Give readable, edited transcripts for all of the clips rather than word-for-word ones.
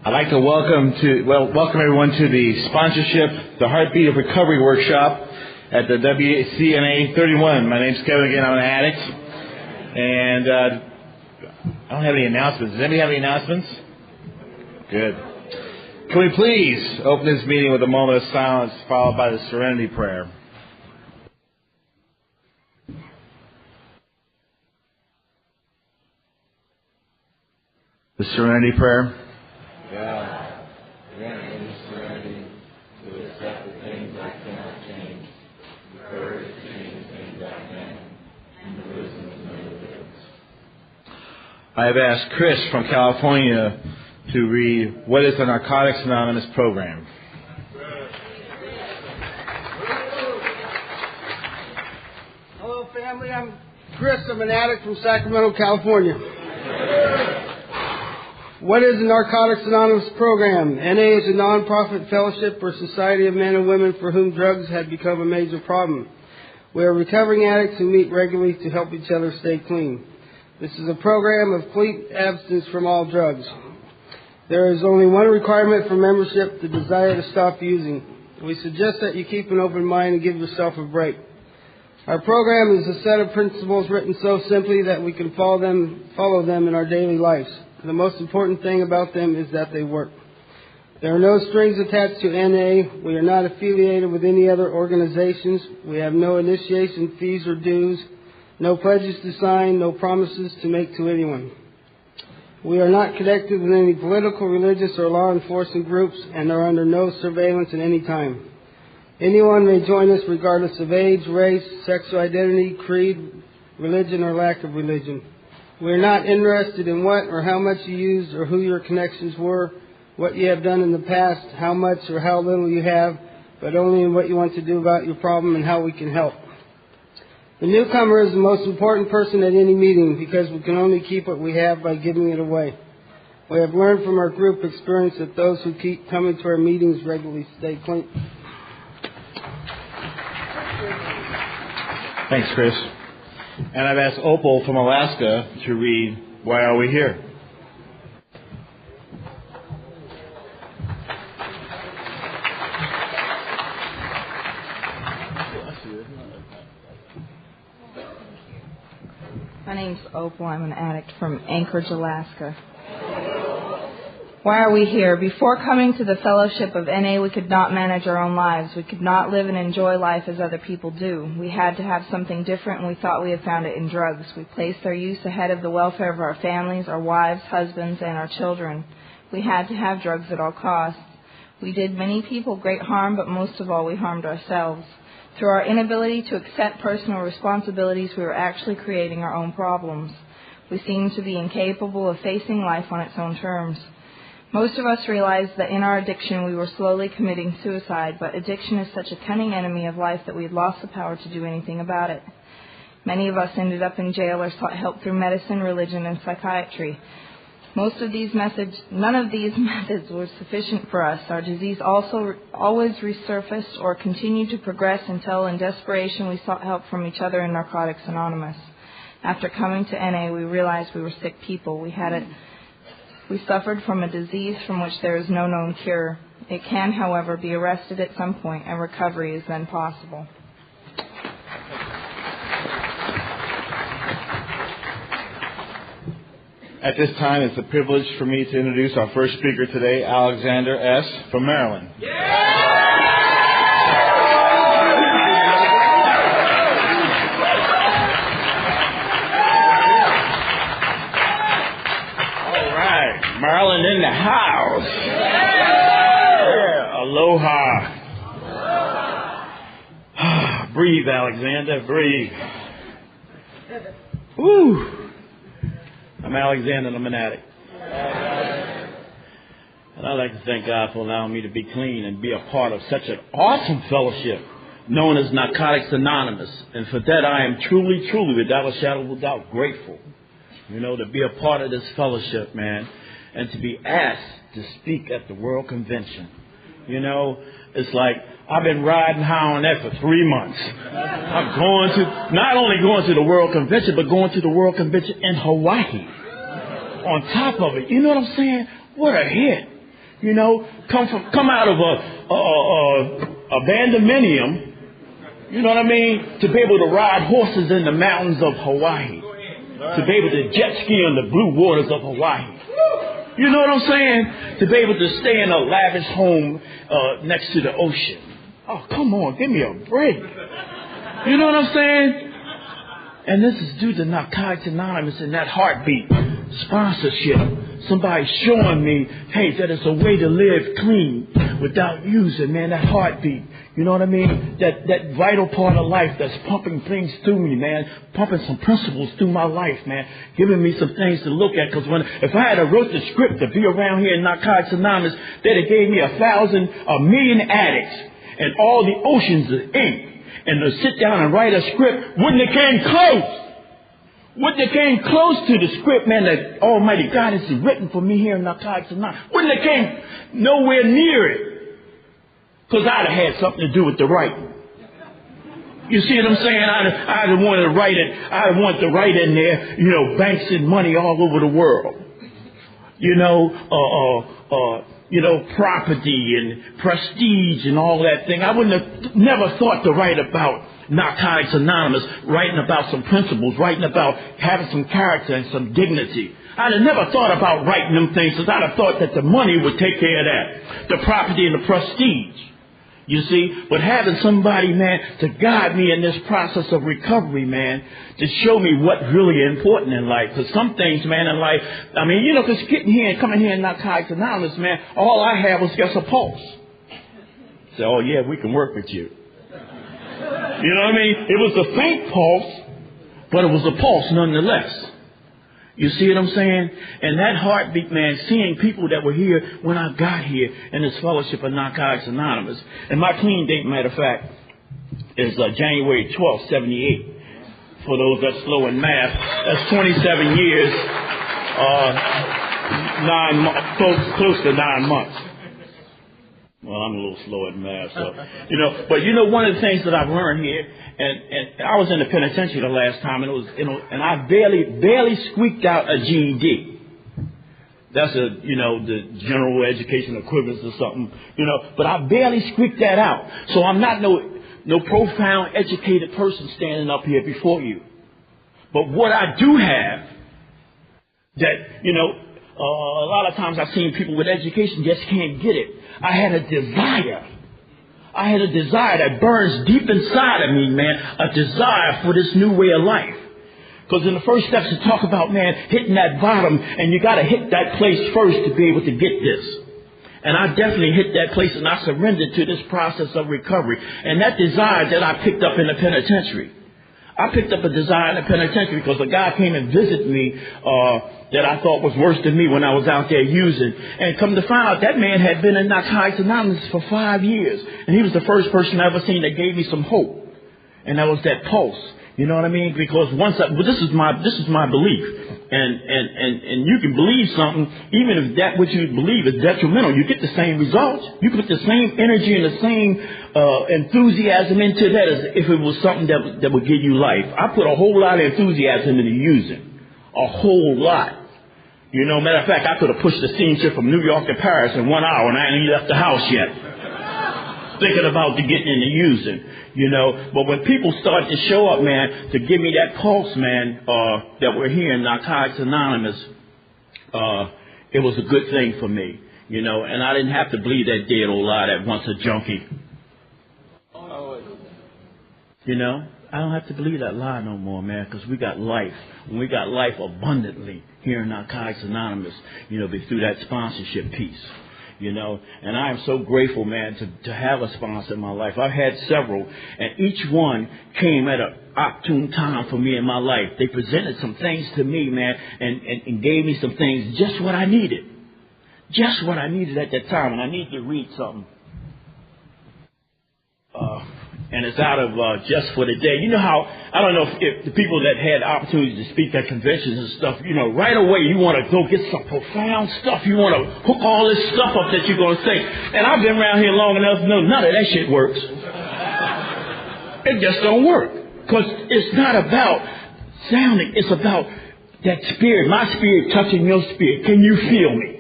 I'd like to welcome everyone to the sponsorship, the Heartbeat of Recovery Workshop at the WCNA 31. My name's Kevin again. I'm an addict, and I don't have any announcements. Does anybody have any announcements? Good. Can we please open this meeting with a moment of silence followed by the Serenity Prayer? The Serenity Prayer. God, grant me serenity to accept the things I cannot change, the courage to change things I can, and the wisdom to know the difference. I have asked Chris from California to read What is the Narcotics Anonymous program? Hello, family. I'm Chris. I'm an addict from Sacramento, California. What is the Narcotics Anonymous program? NA is a non-profit fellowship or society of men and women for whom drugs had become a major problem. We are recovering addicts who meet regularly to help each other stay clean. This is a program of complete abstinence from all drugs. There is only one requirement for membership, the desire to stop using. We suggest that you keep an open mind and give yourself a break. Our program is a set of principles written so simply that we can follow them in our daily lives. The most important thing about them is that they work. There are no strings attached to NA. We are not affiliated with any other organizations. We have no initiation fees or dues, no pledges to sign, no promises to make to anyone. We are not connected with any political, religious, or law enforcement groups and are under no surveillance at any time. Anyone may join us regardless of age, race, sexual identity, creed, religion, or lack of religion. We are not interested in what or how much you used or who your connections were, what you have done in the past, how much or how little you have, but only in what you want to do about your problem and how we can help. The newcomer is the most important person at any meeting because we can only keep what we have by giving it away. We have learned from our group experience that those who keep coming to our meetings regularly stay clean. Thanks, Chris. And I've asked Opal from Alaska to read Why Are We Here? My name's Opal. I'm an addict from Anchorage, Alaska. Why are we here? Before coming to the fellowship of NA, we could not manage our own lives. We could not live and enjoy life as other people do. We had to have something different, and we thought we had found it in drugs. We placed our use ahead of the welfare of our families, our wives, husbands, and our children. We had to have drugs at all costs. We did many people great harm, but most of all, we harmed ourselves. Through our inability to accept personal responsibilities, we were actually creating our own problems. We seemed to be incapable of facing life on its own terms. Most of us realized that in our addiction we were slowly committing suicide, but addiction is such a cunning enemy of life that we had lost the power to do anything about it. Many of us ended up in jail or sought help through medicine, religion, and psychiatry. None of these methods were sufficient for us. Our disease always resurfaced or continued to progress until in desperation we sought help from each other in Narcotics Anonymous. After coming to NA, we realized we were sick people. We suffered from a disease from which there is no known cure. It can, however, be arrested at some point, and recovery is then possible. At this time, it's a privilege for me to introduce our first speaker today, Alexander S. from Maryland. Maryland in the house. Yeah. Aloha. Breathe, Alexander, breathe. Woo. I'm Alexander and I'm an addict. And I'd like to thank God for allowing me to be clean and be a part of such an awesome fellowship known as Narcotics Anonymous. And for that I am truly, without a shadow of a doubt, grateful. To be a part of this fellowship, man. And to be asked to speak at the World Convention. It's like I've been riding high on that for 3 months. I'm not only going to the World Convention, but going to the World Convention in Hawaii. On top of it, you know what I'm saying? What a hit. You know, come out of a bandominium, you know what I mean, to be able to ride horses in the mountains of Hawaii, to be able to jet ski on the blue waters of Hawaii. You know what I'm saying? To be able to stay in a lavish home next to the ocean. Oh, come on, give me a break. You know what I'm saying? And this is due to Narcotics Anonymous and that heartbeat sponsorship. Somebody showing me, hey, that it's a way to live clean without using, man, that heartbeat. You know what I mean? That vital part of life that's pumping things through me, man. Pumping some principles through my life, man. Giving me some things to look at. Because if I had wrote the script to be around here in Narcotics Anonymous, they'd have gave me a million addicts and all the oceans of ink. And to sit down and write a script wouldn't have came close. Wouldn't have came close to the script, man, that Almighty God has written for me here in Narcotics Anonymous. Wouldn't have came nowhere near it. Because I'd have had something to do with the writing. You see what I'm saying? I'd have wanted to write it. I'd want to write in there, you know, banks and money all over the world. You know, property and prestige and all that thing. I wouldn't have never thought to write about Narcotics Anonymous, writing about some principles, writing about having some character and some dignity. I'd have never thought about writing them things because I'd have thought that the money would take care of that, the property and the prestige. You see, but having somebody, man, to guide me in this process of recovery, man, to show me what's really important in life. Because some things, man, in life, I mean, you know, because coming here in Narcotics Anonymous, man, all I had was just a pulse. So, oh yeah, we can work with you. You know what I mean? It was a faint pulse, but it was a pulse nonetheless. You see what I'm saying? And that heartbeat, man, seeing people that were here when I got here in this fellowship of Narcotics Anonymous. And my clean date, matter of fact, is January 12th, 78. For those that's slow in math, that's 27 years, close to 9 months. Well, I'm a little slow at math, so, you know, but you know, one of the things that I've learned here, and I was in the penitentiary the last time, and it was, you know, and I barely squeaked out a GED. That's the general education equivalent or something, you know, but I barely squeaked that out. So I'm not no profound educated person standing up here before you. But what I do have that, you know, a lot of times I've seen people with education just can't get it. I had a desire. I had a desire that burns deep inside of me, man, a desire for this new way of life. Because in the first steps to talk about, man, hitting that bottom, and you got to hit that place first to be able to get this. And I definitely hit that place, and I surrendered to this process of recovery. And that desire that I picked up in the penitentiary. I picked up a desire in the penitentiary because a guy came and visited me that I thought was worse than me when I was out there using. And come to find out, that man had been in Narcotics Anonymous for 5 years. And he was the first person I ever seen that gave me some hope. And that was that pulse. You know what I mean? Because this is my belief. And you can believe something, even if that what you believe is detrimental, you get the same results. You put the same energy and the same enthusiasm into that as if it was something that would give you life. I put a whole lot of enthusiasm into using. A whole lot. You know, matter of fact, I could have pushed the scene trip from New York to Paris in 1 hour and I ain't even left the house yet. Thinking about getting into using, you know. But when people start to show up, man, to give me that pulse, man, that we're here in Narcotics Anonymous, it was a good thing for me, you know. And I didn't have to believe that dead old lie that once a junkie. You know, I don't have to believe that lie no more, man, because we got life. And we got life abundantly here in Narcotics Anonymous, you know, through that sponsorship piece. You know, and I am so grateful, man, to have a sponsor in my life. I've had several, and each one came at an opportune time for me in my life. They presented some things to me, man, and gave me some things, just what I needed. Just what I needed at that time. And I need to read something. And it's out of Just for the Day. You know how, I don't know if the people that had opportunities to speak at conventions and stuff, you know, right away you want to go get some profound stuff. You want to hook all this stuff up that you're going to say. And I've been around here long enough to know none of that shit works. It just don't work. Because it's not about sounding. It's about that spirit, my spirit touching your spirit. Can you feel me?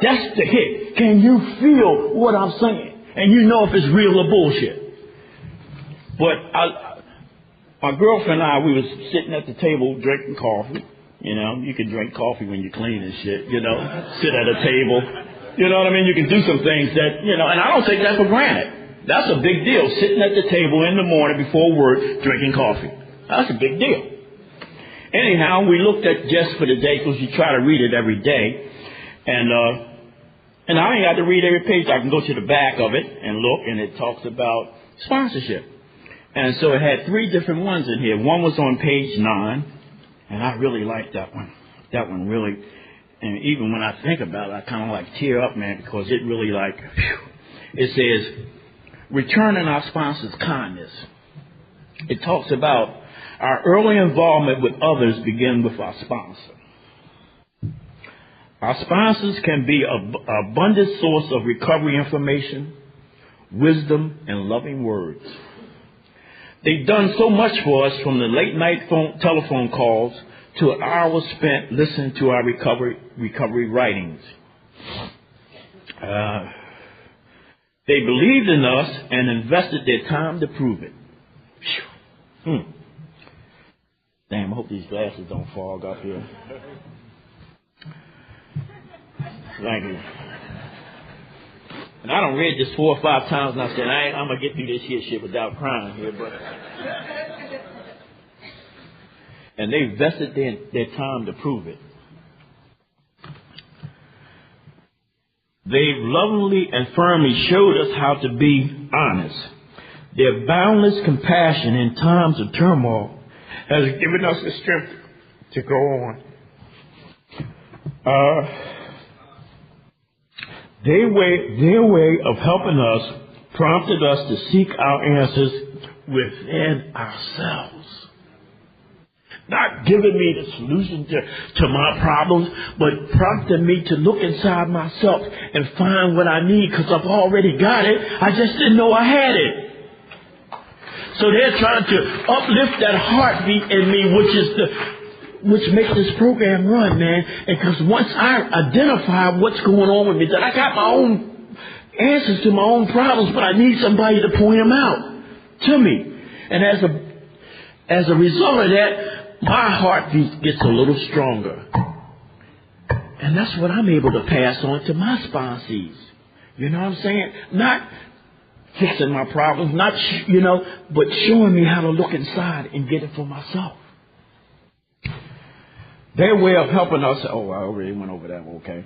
That's the hit. Can you feel what I'm saying? And you know if it's real or bullshit. But my girlfriend and I, we was sitting at the table drinking coffee. You know, you can drink coffee when you're clean and shit, you know, sit at a table. You know what I mean? You can do some things that, you know, and I don't take that for granted. That's a big deal, sitting at the table in the morning before work drinking coffee. That's a big deal. Anyhow, we looked at Just for the Day because you try to read it every day. And I ain't got to read every page. I can go to the back of it and look, and it talks about sponsorship. And so it had 3 different ones in here. One was on page 9, and I really liked that one. That one really, and even when I think about it, I kind of like tear up, man, because it really like, whew. It says, returning our sponsor's kindness. It talks about our early involvement with others begin with our sponsor. Our sponsors can be an abundant source of recovery information, wisdom, and loving words. They've done so much for us, from the late night telephone calls to hours spent listening to our recovery writings. They believed in us and invested their time to prove it. Damn, I hope these glasses don't fog up here. Thank you. And I done read this 4 or 5 times, and I said, I'm going to get through this here shit without crying here. But and they invested their time to prove it. They lovingly and firmly showed us how to be honest. Their boundless compassion in times of turmoil has given us the strength to go on. Their way of helping us prompted us to seek our answers within ourselves. Not giving me the solution to my problems, but prompting me to look inside myself and find what I need, because I've already got it. I just didn't know I had it. So they're trying to uplift that heartbeat in me, which makes this program run, man. And because once I identify what's going on with me, that I got my own answers to my own problems, but I need somebody to point them out to me. And as a result of that, my heartbeat gets a little stronger. And that's what I'm able to pass on to my sponsees. You know what I'm saying? Not fixing my problems, not, but showing me how to look inside and get it for myself. Their way of helping us, I already went over that, okay.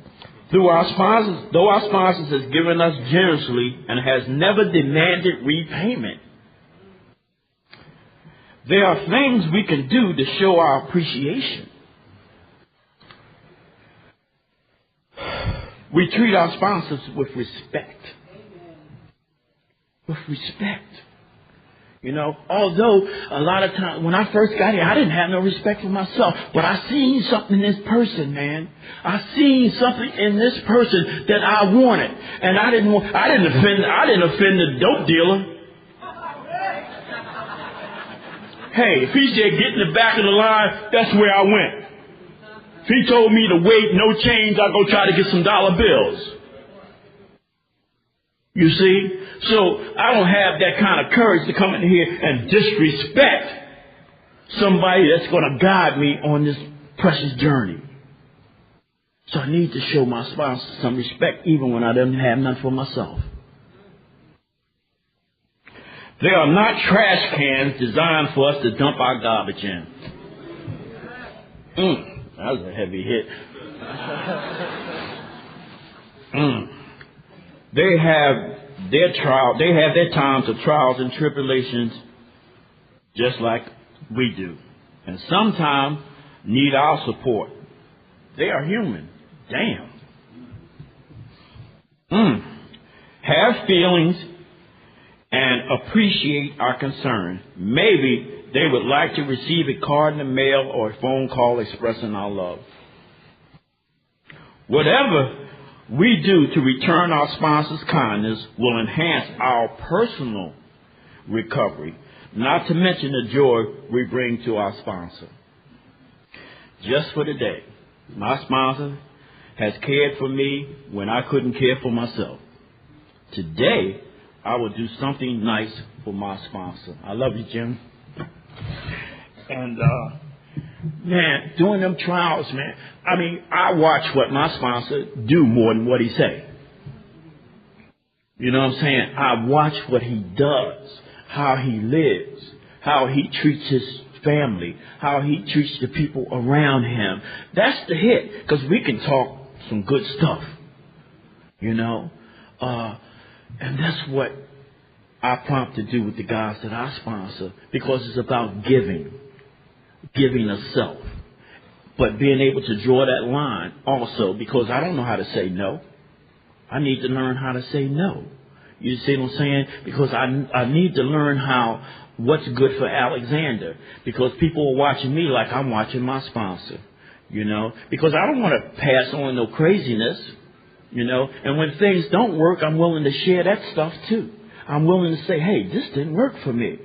Though our sponsors has given us generously and has never demanded repayment, there are things we can do to show our appreciation. We treat our sponsors with respect. With respect. Although a lot of times when I first got here, I didn't have no respect for myself. But I seen something in this person, man. I seen something in this person that I wanted. And I didn't offend the dope dealer. Hey, if he said get in the back of the line, that's where I went. If he told me to wait, no change, I'll go try to get some dollar bills. You see? So I don't have that kind of courage to come in here and disrespect somebody that's going to guide me on this precious journey. So I need to show my sponsor some respect even when I don't have none for myself. They are not trash cans designed for us to dump our garbage in. That was a heavy hit. They have their times of trials and tribulations just like we do. And sometimes need our support. They are human. Damn. Have feelings and appreciate our concern. Maybe they would like to receive a card in the mail or a phone call expressing our love. Whatever we do to return our sponsor's kindness will enhance our personal recovery, not to mention the joy we bring to our sponsor. Just for the day, my sponsor has cared for me when I couldn't care for myself. Today, I will do something nice for my sponsor. I love you, Jim. And, man, during them trials, man, I mean, I watch what my sponsor do more than what he say. You know what I'm saying? I watch what he does, how he lives, how he treats his family, how he treats the people around him. That's the hit, because we can talk some good stuff, you know. And that's what I prompt to do with the guys that I sponsor, because it's about giving of self, but being able to draw that line also, because I don't know how to say no. I need to learn how to say no. You see what I'm saying? Because I need to learn what's good for Alexander, because people are watching me like I'm watching my sponsor, you know, because I don't want to pass on no craziness, you know, and when things don't work, I'm willing to share that stuff too. I'm willing to say, hey, this didn't work for me,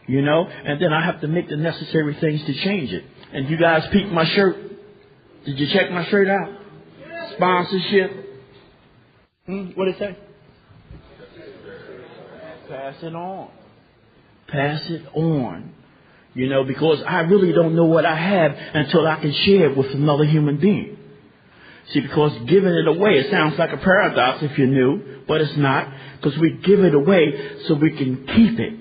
you know, and then I have to make the necessary things to change it. And you guys peeped my shirt. Did you check my shirt out? Sponsorship. What did it say? Pass it on. Pass it on. You know, because I really don't know what I have until I can share it with another human being. See, because giving it away, it sounds like a paradox if you're new, but it's not, because we give it away so we can keep it.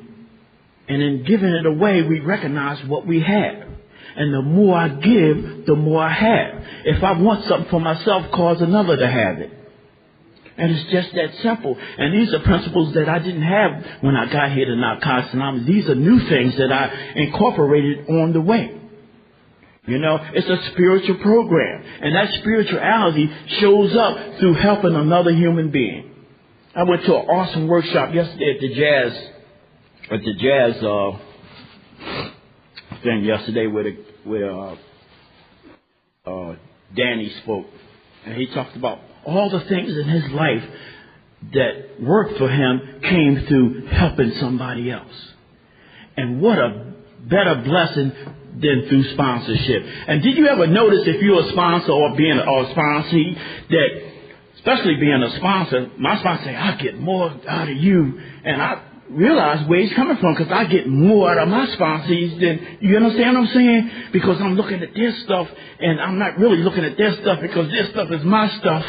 And in giving it away, we recognize what we have. And the more I give, the more I have. If I want something for myself, cause another to have it. And it's just that simple. And these are principles that I didn't have when I got here to Narcotics Anonymous. These are new things that I incorporated on the way. You know, it's a spiritual program. And that spirituality shows up through helping another human being. I went to an awesome workshop yesterday at the jazz thing yesterday where Danny spoke. And he talked about all the things in his life that worked for him came through helping somebody else. And what a better blessing than through sponsorship. And did you ever notice, if you're a sponsor or being a sponsee, that especially being a sponsor, my sponsor say, I get more out of you. And I realize where he's coming from, because I get more out of my sponsees than, you understand what I'm saying? Because I'm looking at their stuff, and I'm not really looking at their stuff because their stuff is my stuff.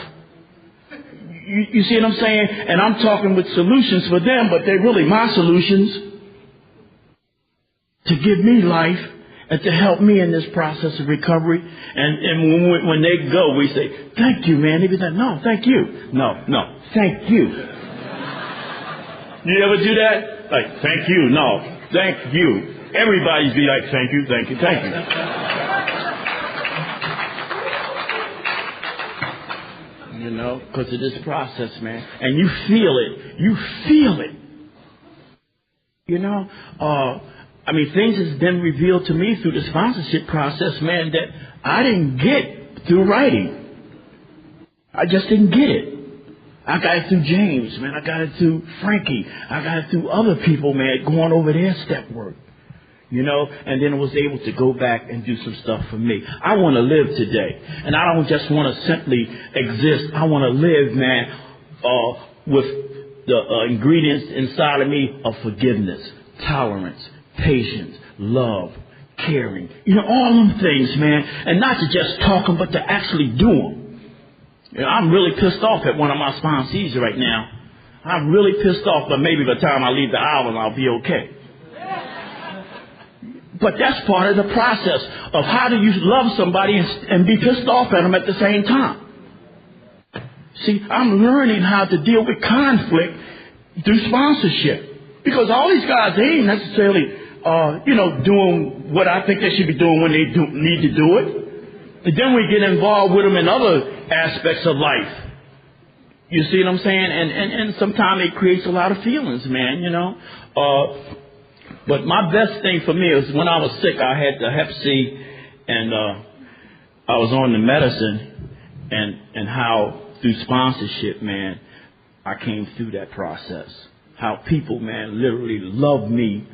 You see what I'm saying? And I'm talking with solutions for them, but they're really my solutions to give me life and to help me in this process of recovery. And when they go, we say, thank you, man. They be like, no, thank you. No, thank you. You ever do that? Like, thank you. No, thank you. Everybody's be like, thank you, thank you, thank you. You know, because of this process, man. And you feel it. You feel it. You know, I mean, things has been revealed to me through the sponsorship process, man, that I didn't get through writing. I just didn't get it. I got it through James, man. I got it through Frankie. I got it through other people, man, going over their step work. You know, and then I was able to go back and do some stuff for me. I want to live today. And I don't just want to simply exist. I want to live, man, with the ingredients inside of me of forgiveness, tolerance, patience, love, caring. You know, all them things, man. And not to just talk them, but to actually do them. You know, I'm really pissed off at one of my sponsees right now. I'm really pissed off, but maybe by the time I leave the island, I'll be okay. But that's part of the process of how do you love somebody and be pissed off at them at the same time. See, I'm learning how to deal with conflict through sponsorship. Because all these guys, they ain't necessarily, doing what I think they should be doing when they need to do it. And then we get involved with them in other aspects of life. You see what I'm saying? And sometimes it creates a lot of feelings, man, you know. But my best thing for me was when I was sick, I had the Hep C, and I was on the medicine, and how through sponsorship, man, I came through that process. How people, man, literally loved me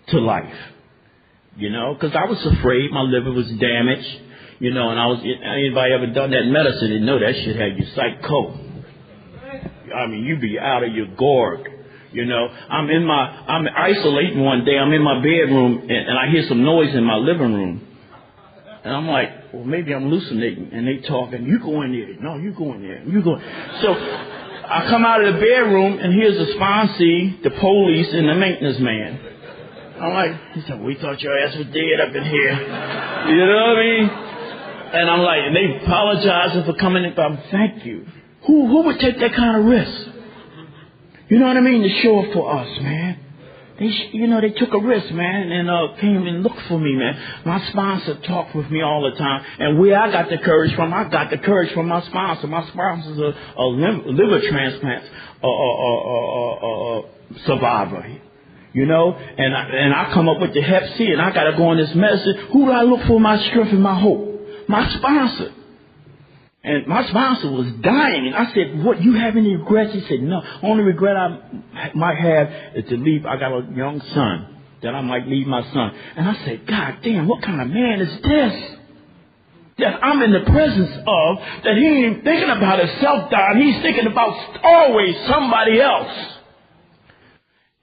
to life. You know, because I was afraid my liver was damaged. You know, and anybody ever done that medicine, they know that shit had you psycho. I mean, you be out of your gourd. You know, I'm isolating one day. I'm in my bedroom and I hear some noise in my living room. And I'm like, well, maybe I'm hallucinating. And they talking, you go in there. No, you go in there. You go. So I come out of the bedroom and here's the sponsee, the police, and the maintenance man. I'm like, he said, we thought your ass was dead up in here. You know what I mean? And I'm like, and they apologizing for coming in, but thank you. Who would take that kind of risk? You know what I mean? To show up for us, man. They took a risk, man, and came and looked for me, man. My sponsor talked with me all the time. And where I got the courage from, I got the courage from my sponsor. My sponsor's a liver transplant survivor. You know, and I come up with the Hep C, and I got to go on this medicine. Who do I look for my strength and my hope? My sponsor. And my sponsor was dying. And I said, what, you have any regrets? He said, no. Only regret I might have is to leave. I got a young son, that I might leave my son. And I said, God damn, what kind of man is this? That I'm in the presence of, that he ain't even thinking about himself dying. He's thinking about always somebody else.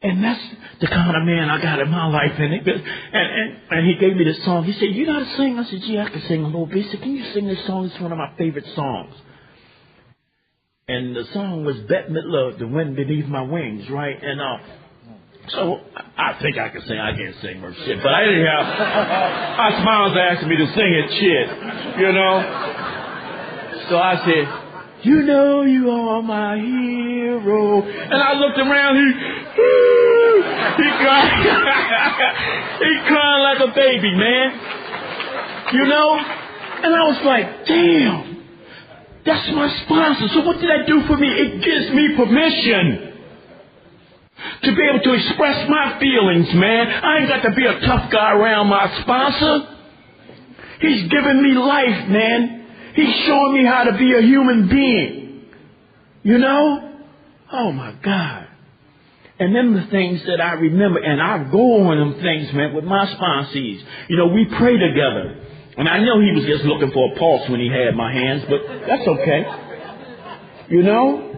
And that's the kind of man I got in my life. And he gave me this song. He said, you know how to sing? I said, yeah, I can sing a little bit. He said, can you sing this song? It's one of my favorite songs. And the song was Bette Midler, The Wind Beneath My Wings, right? And so I think I can sing. I can't sing much shit. But anyhow, my sponsor asked me to sing it shit, you know. So I said, you know you are my hero. And I looked around, he cried. He cried like a baby, man. You know? And I was like, damn, that's my sponsor. So what did that do for me? It gives me permission to be able to express my feelings, man. I ain't got to be a tough guy around my sponsor. He's giving me life, man. He's showing me how to be a human being. You know? Oh, my God. And them the things that I remember. And I go on them things, man, with my sponsees. You know, we pray together. And I know he was just looking for a pulse when he had my hands, but that's okay. You know?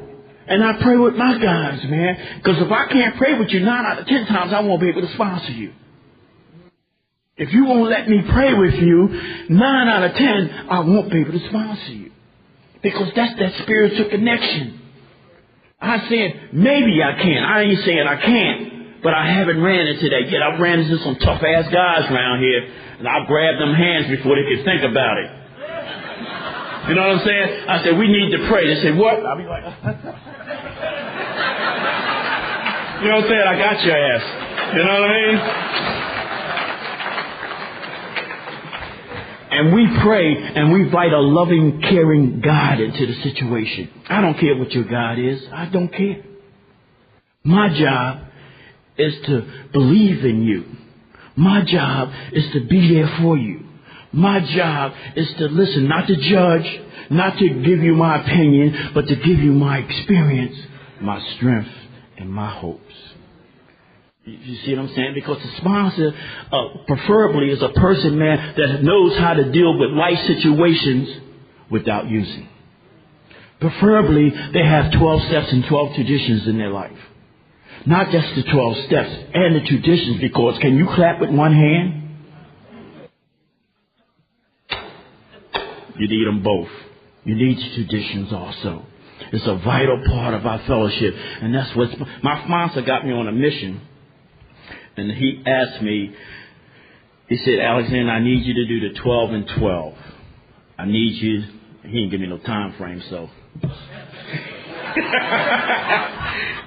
And I pray with my guys, man. Because if I can't pray with you 9 out of 10 times, I won't be able to sponsor you. If you won't let me pray with you, 9 out of 10, I won't be able to sponsor you. Because that's that spiritual connection. I said, maybe I can. I ain't saying I can't. But I haven't ran into that yet. I've ran into some tough-ass guys around here. And I'll grab them hands before they can think about it. You know what I'm saying? I said, we need to pray. They said, what? I'll be like, you know what I'm saying? I got your ass. You know what I mean? And we pray and we invite a loving, caring God into the situation. I don't care what your God is. I don't care. My job is to believe in you. My job is to be there for you. My job is to listen, not to judge, not to give you my opinion, but to give you my experience, my strength, and my hopes. You see what I'm saying? Because the sponsor, preferably, is a person, man, that knows how to deal with life situations without using. Preferably, they have 12 steps and 12 traditions in their life. Not just the 12 steps and the traditions, because can you clap with one hand? You need them both. You need traditions also. It's a vital part of our fellowship. And that's what my sponsor got me on a mission. And he asked me, he said, Alexander, I need you to do the 12 and 12. I need you. He didn't give me no time frame, so.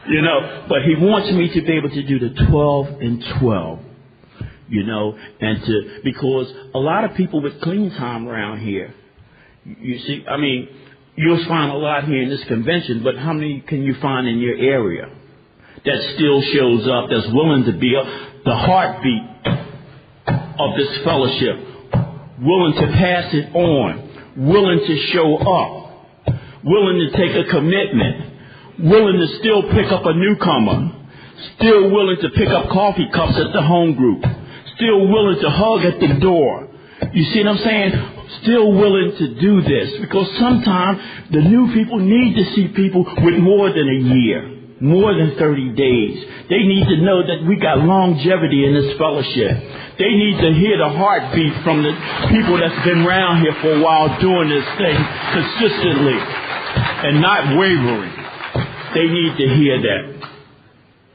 You know, but he wants me to be able to do the 12 and 12. You know, and because a lot of people with clean time around here, you see, I mean, you'll find a lot here in this convention, but how many can you find in your area that still shows up, that's willing to be the heartbeat of this fellowship, willing to pass it on, willing to show up, willing to take a commitment, willing to still pick up a newcomer, still willing to pick up coffee cups at the home group, still willing to hug at the door. You see what I'm saying? still willing to do this, because sometimes the new people need to see people with more than a year, more than 30 days. They need to know that we got longevity in this fellowship. They need to hear the heartbeat from the people that's been around here for a while doing this thing consistently and not wavering. They need to hear that.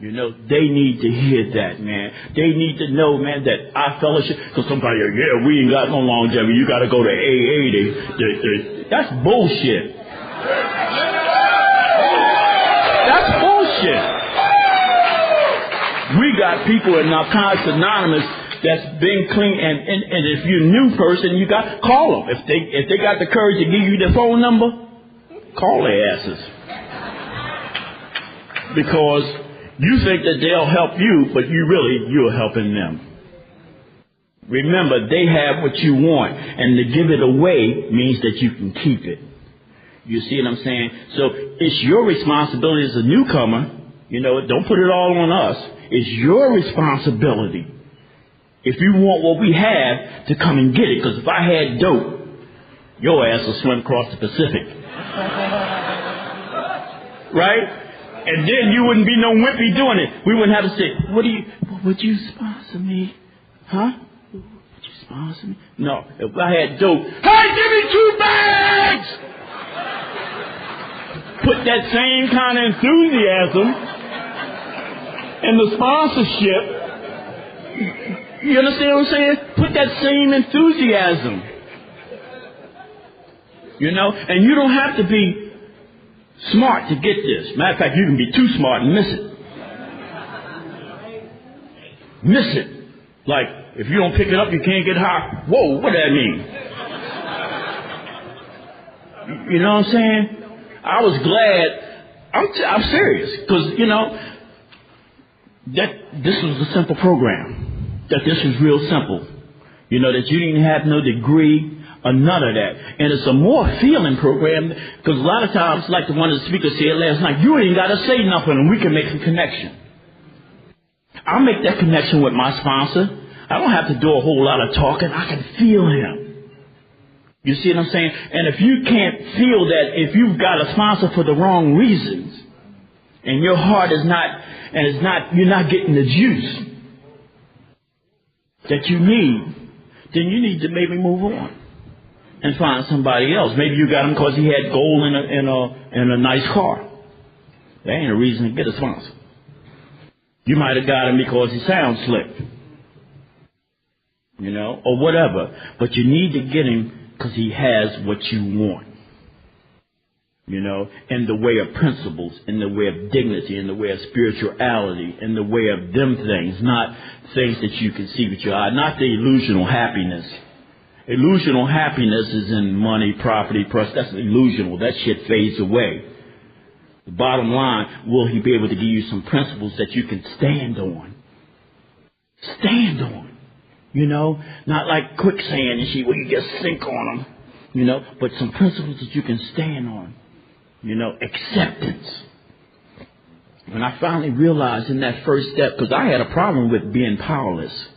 You know, they need to hear that, man. They need to know, man, that our fellowship, because somebody, yeah, we ain't got no longevity. You got to go to AA. That's bullshit. That's bullshit. We got people in Narcotics Anonymous that's been clean, and if you're a new person, you got call them. If they got the courage to give you their phone number, call their asses. Because you think that they'll help you, but you're helping them. Remember, they have what you want, and to give it away means that you can keep it. You see what I'm saying? So it's your responsibility as a newcomer. You know, don't put it all on us. It's your responsibility, if you want what we have, to come and get it. Because if I had dope, your ass will swim across the Pacific. Right? And then you wouldn't be no wimpy doing it. We wouldn't have to say, would you sponsor me? Huh? Would you sponsor me? No. If I had dope, hey, give me 2 bags! Put that same kind of enthusiasm in the sponsorship. You understand what I'm saying? Put that same enthusiasm. You know? And you don't have to be smart to get this. Matter of fact, you can be too smart and miss it. Miss it. Like, if you don't pick it up, you can't get high. Whoa, what that mean? You know what I'm saying? I was glad. I'm serious. Because, you know, that this was a simple program. That this was real simple. You know, that you didn't have no degree or none of that. And it's a more feeling program, because a lot of times, like the one of the speakers said last night, you ain't got to say nothing and we can make a connection. I'll make that connection with my sponsor. I don't have to do a whole lot of talking. I can feel him. You see what I'm saying? And if you can't feel that, if you've got a sponsor for the wrong reasons, and your heart is not, you're not getting the juice that you need, then you need to maybe move on and find somebody else. Maybe you got him because he had gold in a nice car. That ain't a reason to get a sponsor. You might have got him because he sounds slick, you know, or whatever. But you need to get him because he has what you want, you know, in the way of principles, in the way of dignity, in the way of spirituality, in the way of them things, not things that you can see with your eye, not the illusional happiness. Illusional happiness is in money, property, that's illusional. That shit fades away. The bottom line, will he be able to give you some principles that you can stand on? Stand on. You know, not like quicksand and shit where you just sink on them, you know, but some principles that you can stand on. You know, acceptance. When I finally realized in that first step, because I had a problem with being powerless.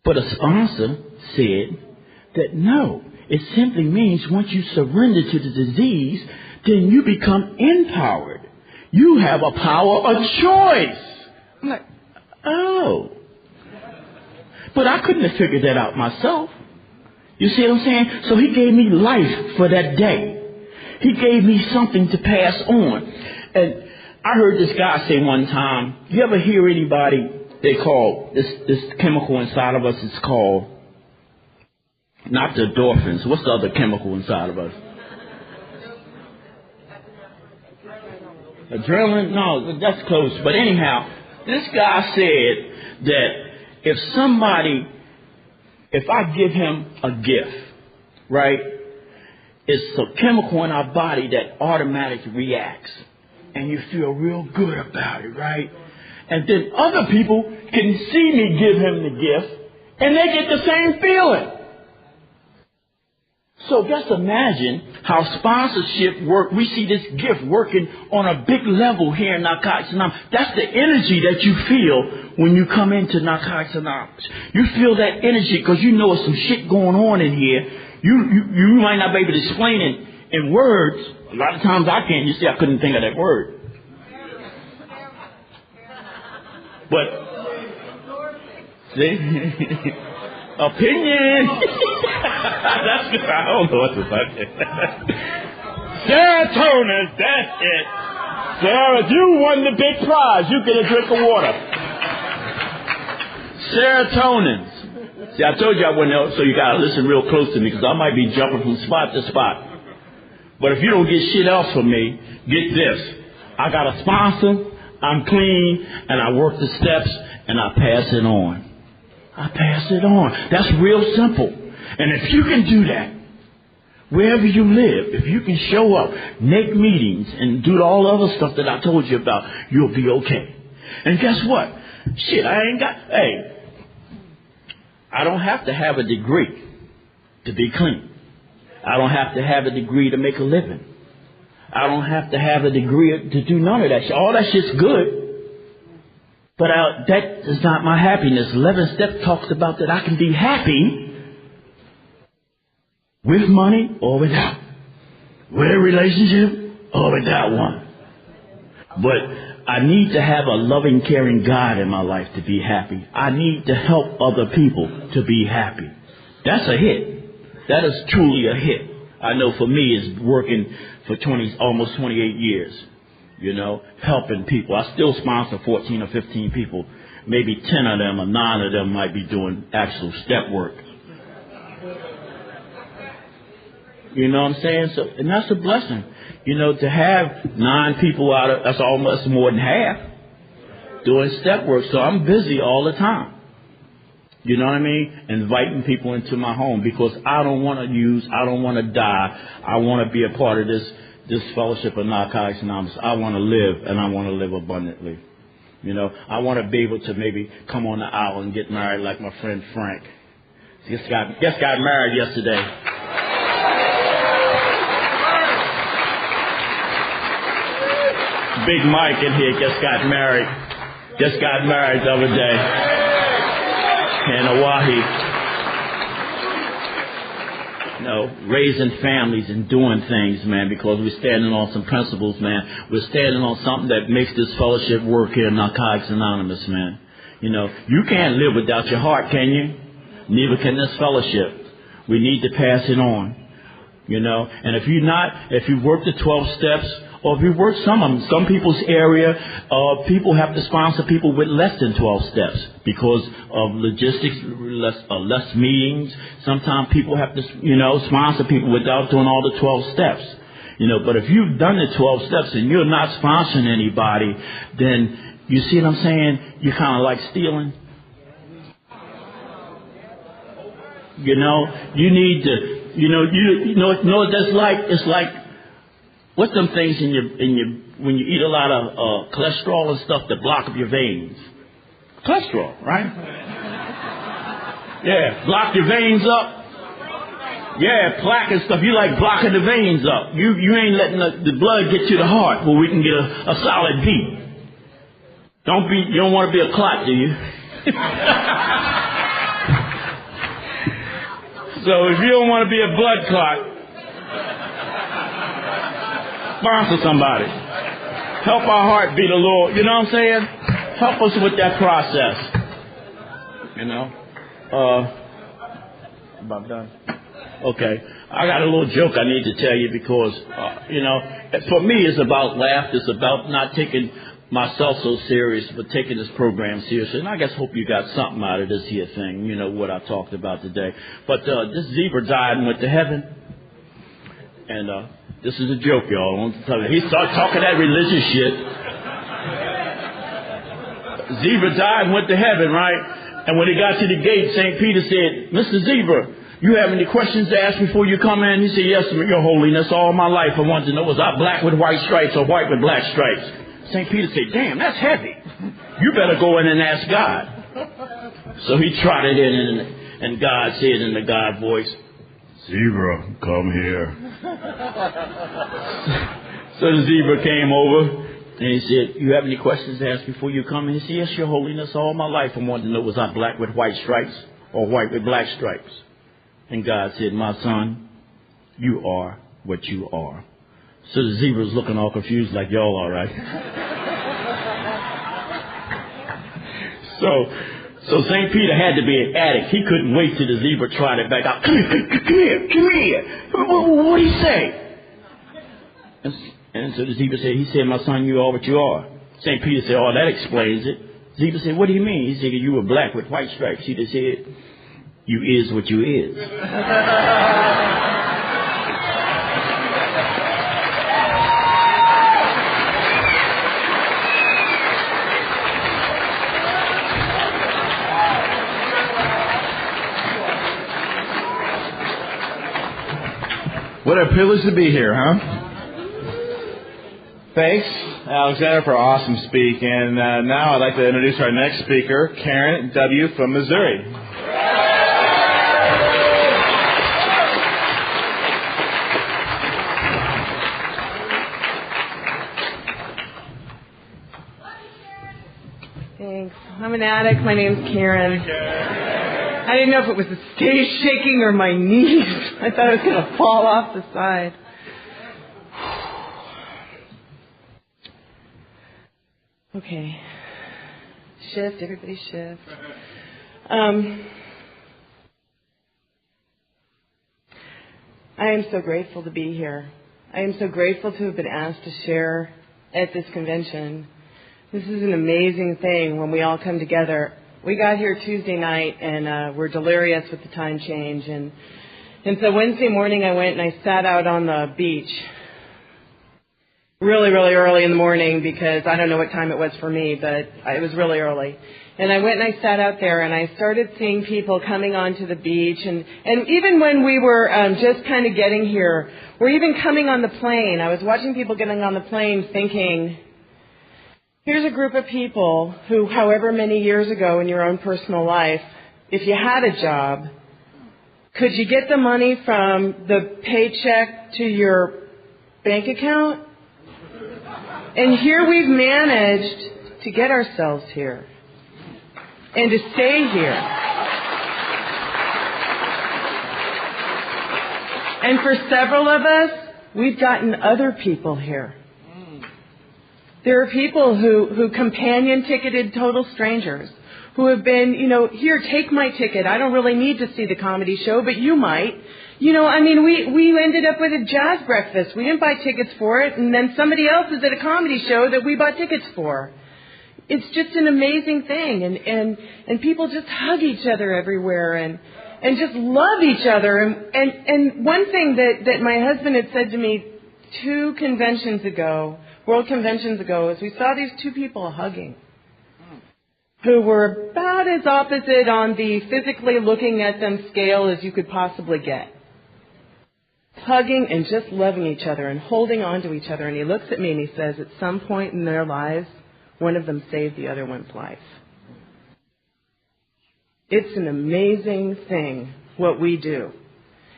But a sponsor said that no, it simply means once you surrender to the disease, then you become empowered. You have a power of choice. I'm like, oh. But I couldn't have figured that out myself. You see what I'm saying? So he gave me life for that day. He gave me something to pass on. And I heard this guy say one time, you ever hear anybody, they call this chemical inside of us is called, not the endorphins. What's the other chemical inside of us? Adrenaline? No, that's close. But anyhow, this guy said that if I give him a gift, right, it's a chemical in our body that automatically reacts. And you feel real good about it, right? And then other people can see me give him the gift, and they get the same feeling. So just imagine how sponsorship work. We see this gift working on a big level here in Narcotics Anonymous. That's the energy that you feel when you come into Narcotics Anonymous. You feel that energy because you know there's some shit going on in here. You might not be able to explain it in words. A lot of times I can't. You see, I couldn't think of that word. But, see? Opinion. That's good. I don't know what to say. Serotonin, that's it. Sarah, you won the big prize. You get a drink of water. Serotonin. See, I told you I wouldn't know, so you got to listen real close to me because I might be jumping from spot to spot. But if you don't get shit else from me, get this. I got a sponsor, I'm clean, and I work the steps, and I pass it on. I pass it on. That's real simple. And if you can do that, wherever you live, if you can show up, make meetings, and do all the other stuff that I told you about, you'll be okay. And guess what? Shit, I don't have to have a degree to be clean. I don't have to have a degree to make a living. I don't have to have a degree to do none of that shit. All that shit's good. But that is not my happiness. 11 Step talks about that I can be happy with money or without. With a relationship or without one. But I need to have a loving, caring God in my life to be happy. I need to help other people to be happy. That's a hit. That is truly a hit. I know for me it's working for almost 28 years. You know, helping people. I still sponsor 14 or 15 people. Maybe 10 of them or 9 of them might be doing actual step work. You know what I'm saying? So, and that's a blessing. You know, to have 9 people out of, that's almost more than half, doing step work. So I'm busy all the time. You know what I mean? Inviting people into my home because I don't want to I don't want to die. I want to be a part of this fellowship of Narcotics Anonymous. I want to live, and I want to live abundantly. You know, I want to be able to maybe come on the aisle and get married like my friend Frank. Just got married yesterday. Big Mike in here just got married. Just got married the other day in Hawaii. You know, raising families and doing things, man, because we're standing on some principles, man. We're standing on something that makes this fellowship work here in Narcotics Anonymous, man. You know, you can't live without your heart, can you? Neither can this fellowship. We need to pass it on, you know. And if you work the 12 steps, or if you work some of them, some people's area, people have to sponsor people with less than 12 steps because of logistics, less meetings. Sometimes people have to, you know, sponsor people without doing all the 12 steps. You know, but if you've done the 12 steps and you're not sponsoring anybody, then you see what I'm saying? You're kind of like stealing. You know, you need to, you know what that's like? It's like, what's them things in your when you eat a lot of cholesterol and stuff that block up your veins? Cholesterol, right? Yeah, block your veins up. Yeah, plaque and stuff. You like blocking the veins up. You ain't letting the blood get to the heart where we can get a solid beat. You don't want to be a clot, do you? So if you don't want to be a blood clot, sponsor somebody. Help our heart beat a little, you know what I'm saying? Help us with that process. You know? About done. Okay. I got a little joke I need to tell you because, you know, for me it's about laughter. It's about not taking myself so serious, but taking this program seriously. And I guess hope you got something out of this here thing, you know, what I talked about today. But this zebra died and went to heaven. And this is a joke, y'all. I want to tell you. He started talking that religious shit. Zebra died and went to heaven, right? And when he got to the gate, St. Peter said, Mr. Zebra, you have any questions to ask before you come in? He said, yes, Your Holiness. All my life I wanted to know, was I black with white stripes or white with black stripes? St. Peter said, damn, that's heavy. You better go in and ask God. So he trotted in, and God said in the God voice, Zebra, come here. So the zebra came over, and he said, you have any questions to ask before you come? And he said, yes, Your Holiness, all my life I wanted to know, was I black with white stripes or white with black stripes? And God said, my son, you are what you are. So the zebra's looking all confused like y'all are, right? So St. Peter had to be an addict. He couldn't wait till the zebra tried it back out. Come here. What did he say? And so the zebra said, he said, my son, you are what you are. St. Peter said, oh, that explains it. Zebra said, what do you mean? He said, you were black with white stripes. He just said, you is what you is. What a privilege to be here, huh? Thanks, Alexander, for awesome speak. And now I'd like to introduce our next speaker, Karen W. from Missouri. Thanks. I'm an addict. My name's Karen. I didn't know if it was the stage shaking or my knees. I thought I was going to fall off the side. Okay. Shift. Everybody shift. I am so grateful to be here. I am so grateful to have been asked to share at this convention. This is an amazing thing when we all come together. We got here Tuesday night, and we're delirious with the time change. And so Wednesday morning I went and I sat out on the beach really, really early in the morning because I don't know what time it was for me, but it was really early. And I went and I sat out there, and I started seeing people coming onto the beach. And even when we were just kind of getting here, or even coming on the plane, I was watching people getting on the plane thinking, here's a group of people who, however many years ago in your own personal life, if you had a job, could you get the money from the paycheck to your bank account? And here we've managed to get ourselves here and to stay here. And for several of us, we've gotten other people here. There are people who companion ticketed total strangers who have been, here, take my ticket. I don't really need to see the comedy show, but you might. We ended up with a jazz breakfast. We didn't buy tickets for it, and then somebody else is at a comedy show that we bought tickets for. It's just an amazing thing, and people just hug each other everywhere and just love each other. And one thing that my husband had said to me 2 conventions ago, World Conventions ago, is we saw these 2 people hugging who were about as opposite on the physically looking at them scale as you could possibly get. Hugging and just loving each other and holding on to each other. And he looks at me and he says, at some point in their lives, one of them saved the other one's life. It's an amazing thing what we do.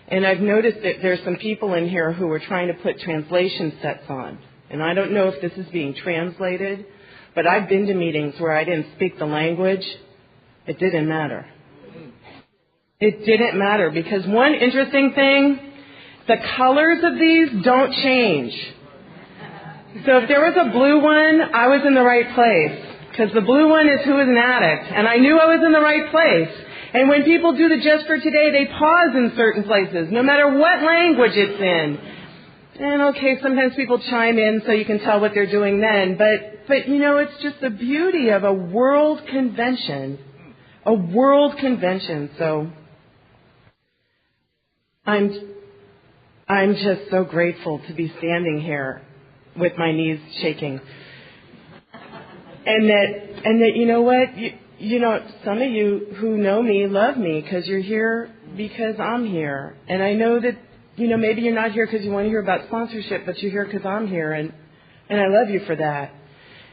And I've noticed that there's some people in here who are trying to put translation sets on. And I don't know if this is being translated, but I've been to meetings where I didn't speak the language. It didn't matter. It didn't matter because one interesting thing, the colors of these don't change. So if there was a blue one, I was in the right place because the blue one is who is an addict, and I knew I was in the right place. And when people do the Just for Today, they pause in certain places, no matter what language it's in. And okay, sometimes people chime in so you can tell what they're doing then. But it's just the beauty of a world convention. A world convention. So I'm just so grateful to be standing here with my knees shaking. And that you know what? Some of you who know me love me because you're here because I'm here. And I know that maybe you're not here because you want to hear about sponsorship, but you're here because I'm here, and I love you for that.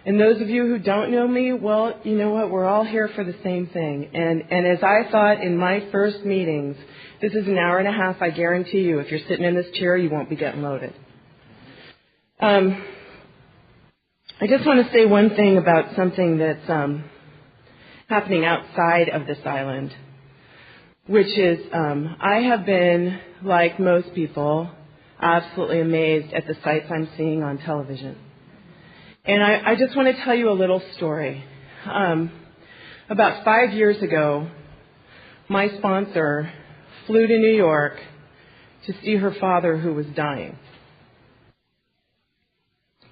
And those of you who don't know me, well, you know what? We're all here for the same thing. And as I thought in my first meetings, this is an hour and a half, I guarantee you. If you're sitting in this chair, you won't be getting loaded. I just want to say one thing about something that's happening outside of this island, which is I have been, like most people, absolutely amazed at the sights I'm seeing on television. And I just want to tell you a little story. About 5 years ago, my sponsor flew to New York to see her father who was dying.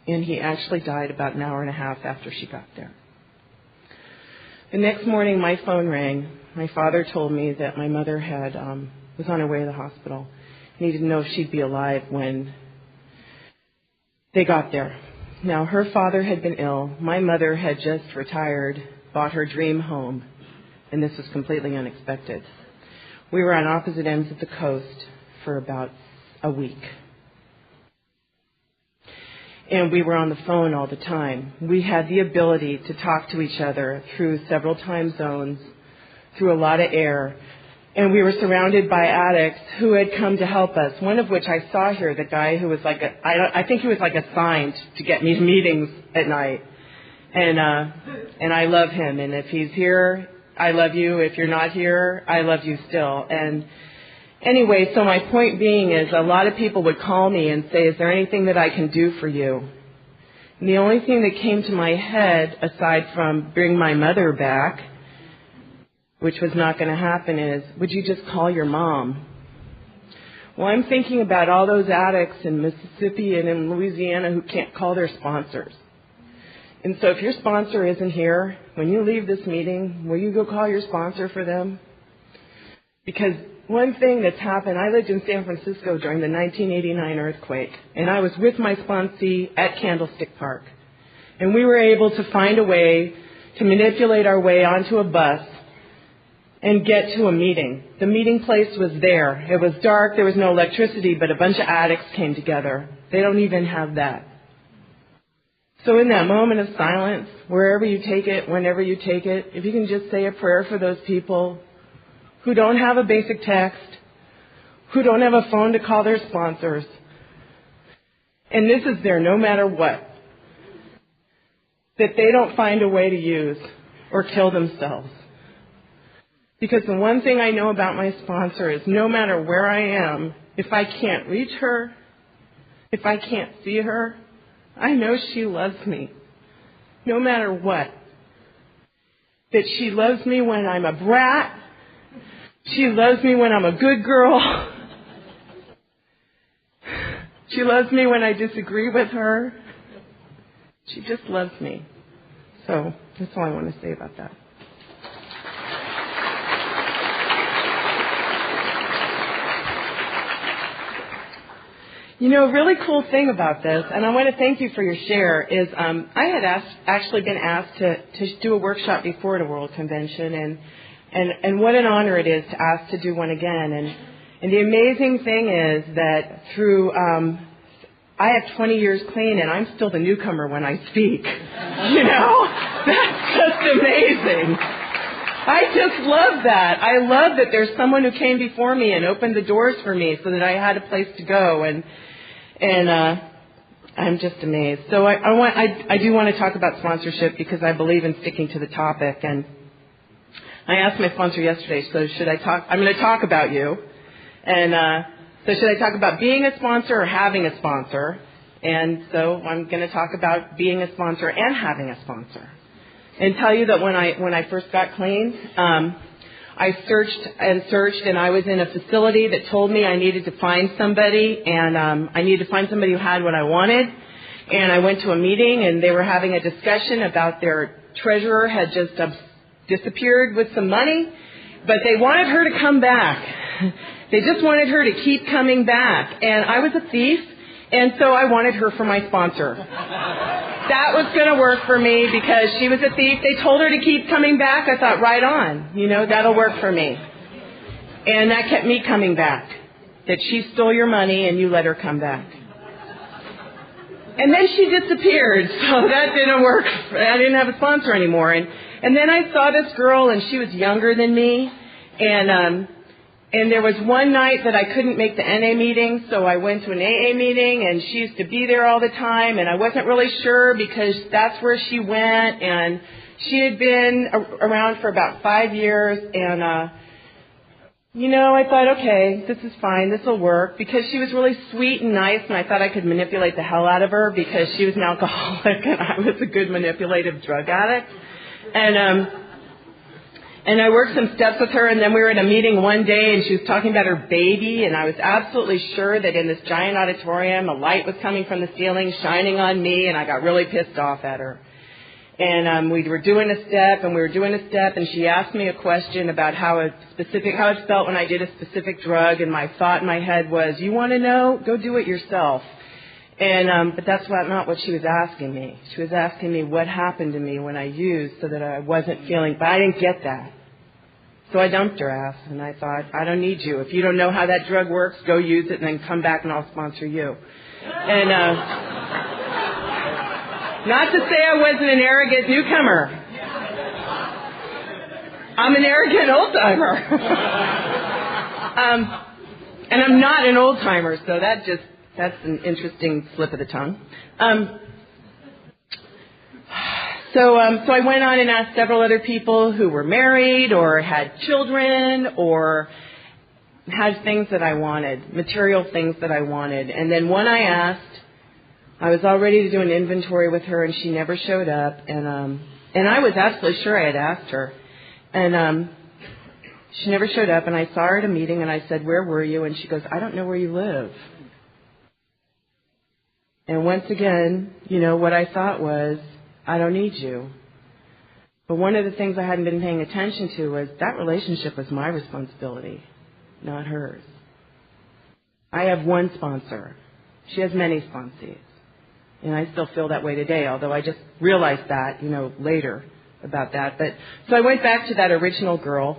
And he actually died about an hour and a half after she got there. The next morning, my phone rang. My father told me that my mother was on her way to the hospital. And he didn't know if she'd be alive when they got there. Now, her father had been ill. My mother had just retired, bought her dream home, and this was completely unexpected. We were on opposite ends of the coast for about a week. And we were on the phone all the time. We had the ability to talk to each other through several time zones, through a lot of air. And we were surrounded by addicts who had come to help us, one of which I saw here, the guy who was I think he was like assigned to get me to meetings at night. And I love him. And if he's here, I love you. If you're not here, I love you still. And anyway, so my point being is a lot of people would call me and say, is there anything that I can do for you? And the only thing that came to my head, aside from bring my mother back, which was not going to happen, is, would you just call your mom? Well, I'm thinking about all those addicts in Mississippi and in Louisiana who can't call their sponsors. And so if your sponsor isn't here, when you leave this meeting, will you go call your sponsor for them? Because one thing that's happened, I lived in San Francisco during the 1989 earthquake, and I was with my sponsee at Candlestick Park. And we were able to find a way to manipulate our way onto a bus and get to a meeting. The meeting place was there. It was dark, there was no electricity, but a bunch of addicts came together. They don't even have that. So in that moment of silence, wherever you take it, whenever you take it, if you can just say a prayer for those people who don't have a basic text, who don't have a phone to call their sponsors, and this is their no matter what, that they don't find a way to use or kill themselves. Because the one thing I know about my sponsor is no matter where I am, if I can't reach her, if I can't see her, I know she loves me, no matter what. That she loves me when I'm a brat. She loves me when I'm a good girl. She loves me when I disagree with her. She just loves me. So that's all I want to say about that. You know, a really cool thing about this, and I want to thank you for your share, is I had actually been asked to do a workshop before at a World Convention, and what an honor it is to ask to do one again. And the amazing thing is that through, I have 20 years clean, and I'm still the newcomer when I speak. You know, that's just amazing. I just love that. I love that there's someone who came before me and opened the doors for me so that I had a place to go, and I'm just amazed. So I do want to talk about sponsorship because I believe in sticking to the topic. And I asked my sponsor yesterday, so should I talk? I'm going to talk about you. And so should I talk about being a sponsor or having a sponsor? And so I'm going to talk about being a sponsor and having a sponsor. And tell you that when I first got clean, I searched and searched, and I was in a facility that told me I needed to find somebody, and I needed to find somebody who had what I wanted. And I went to a meeting, and they were having a discussion about their treasurer had just disappeared with some money, but they wanted her to come back. They just wanted her to keep coming back. And I was a thief, and so I wanted her for my sponsor. That was going to work for me because she was a thief. They told her to keep coming back. I thought, right on. You know, that'll work for me. And that kept me coming back. That she stole your money and you let her come back. And then she disappeared, so that didn't work. I didn't have a sponsor anymore. And then I saw this girl, and she was younger than me, and there was one night that I couldn't make the NA meeting, so I went to an AA meeting, and she used to be there all the time, and I wasn't really sure because that's where she went, and she had been around for about 5 years, and I thought, okay, this is fine, this will work, because she was really sweet and nice, and I thought I could manipulate the hell out of her because she was an alcoholic and I was a good manipulative drug addict. And I worked some steps with her, and then we were at a meeting one day, and she was talking about her baby, and I was absolutely sure that in this giant auditorium, a light was coming from the ceiling, shining on me, and I got really pissed off at her. And we were doing a step, and she asked me a question about how it felt when I did a specific drug, and my thought in my head was, you want to know? Go do it yourself. And but that's not what she was asking me. She was asking me what happened to me when I used so that I wasn't feeling, but I didn't get that. So I dumped her ass, and I thought, I don't need you. If you don't know how that drug works, go use it, and then come back and I'll sponsor you. And not to say I wasn't an arrogant newcomer. I'm an arrogant old-timer. And I'm not an old-timer, so that's an interesting slip of the tongue. So I went on and asked several other people who were married or had children or had things that I wanted, material things that I wanted. And then one I asked, I was all ready to do an inventory with her, and she never showed up. And I was absolutely sure I had asked her. And she never showed up, and I saw her at a meeting, and I said, where were you? And she goes, I don't know where you live. And once again, what I thought was, I don't need you. But one of the things I hadn't been paying attention to was that relationship was my responsibility, not hers. I have one sponsor. She has many sponsees. And I still feel that way today, although I just realized that, later about that. But so I went back to that original girl,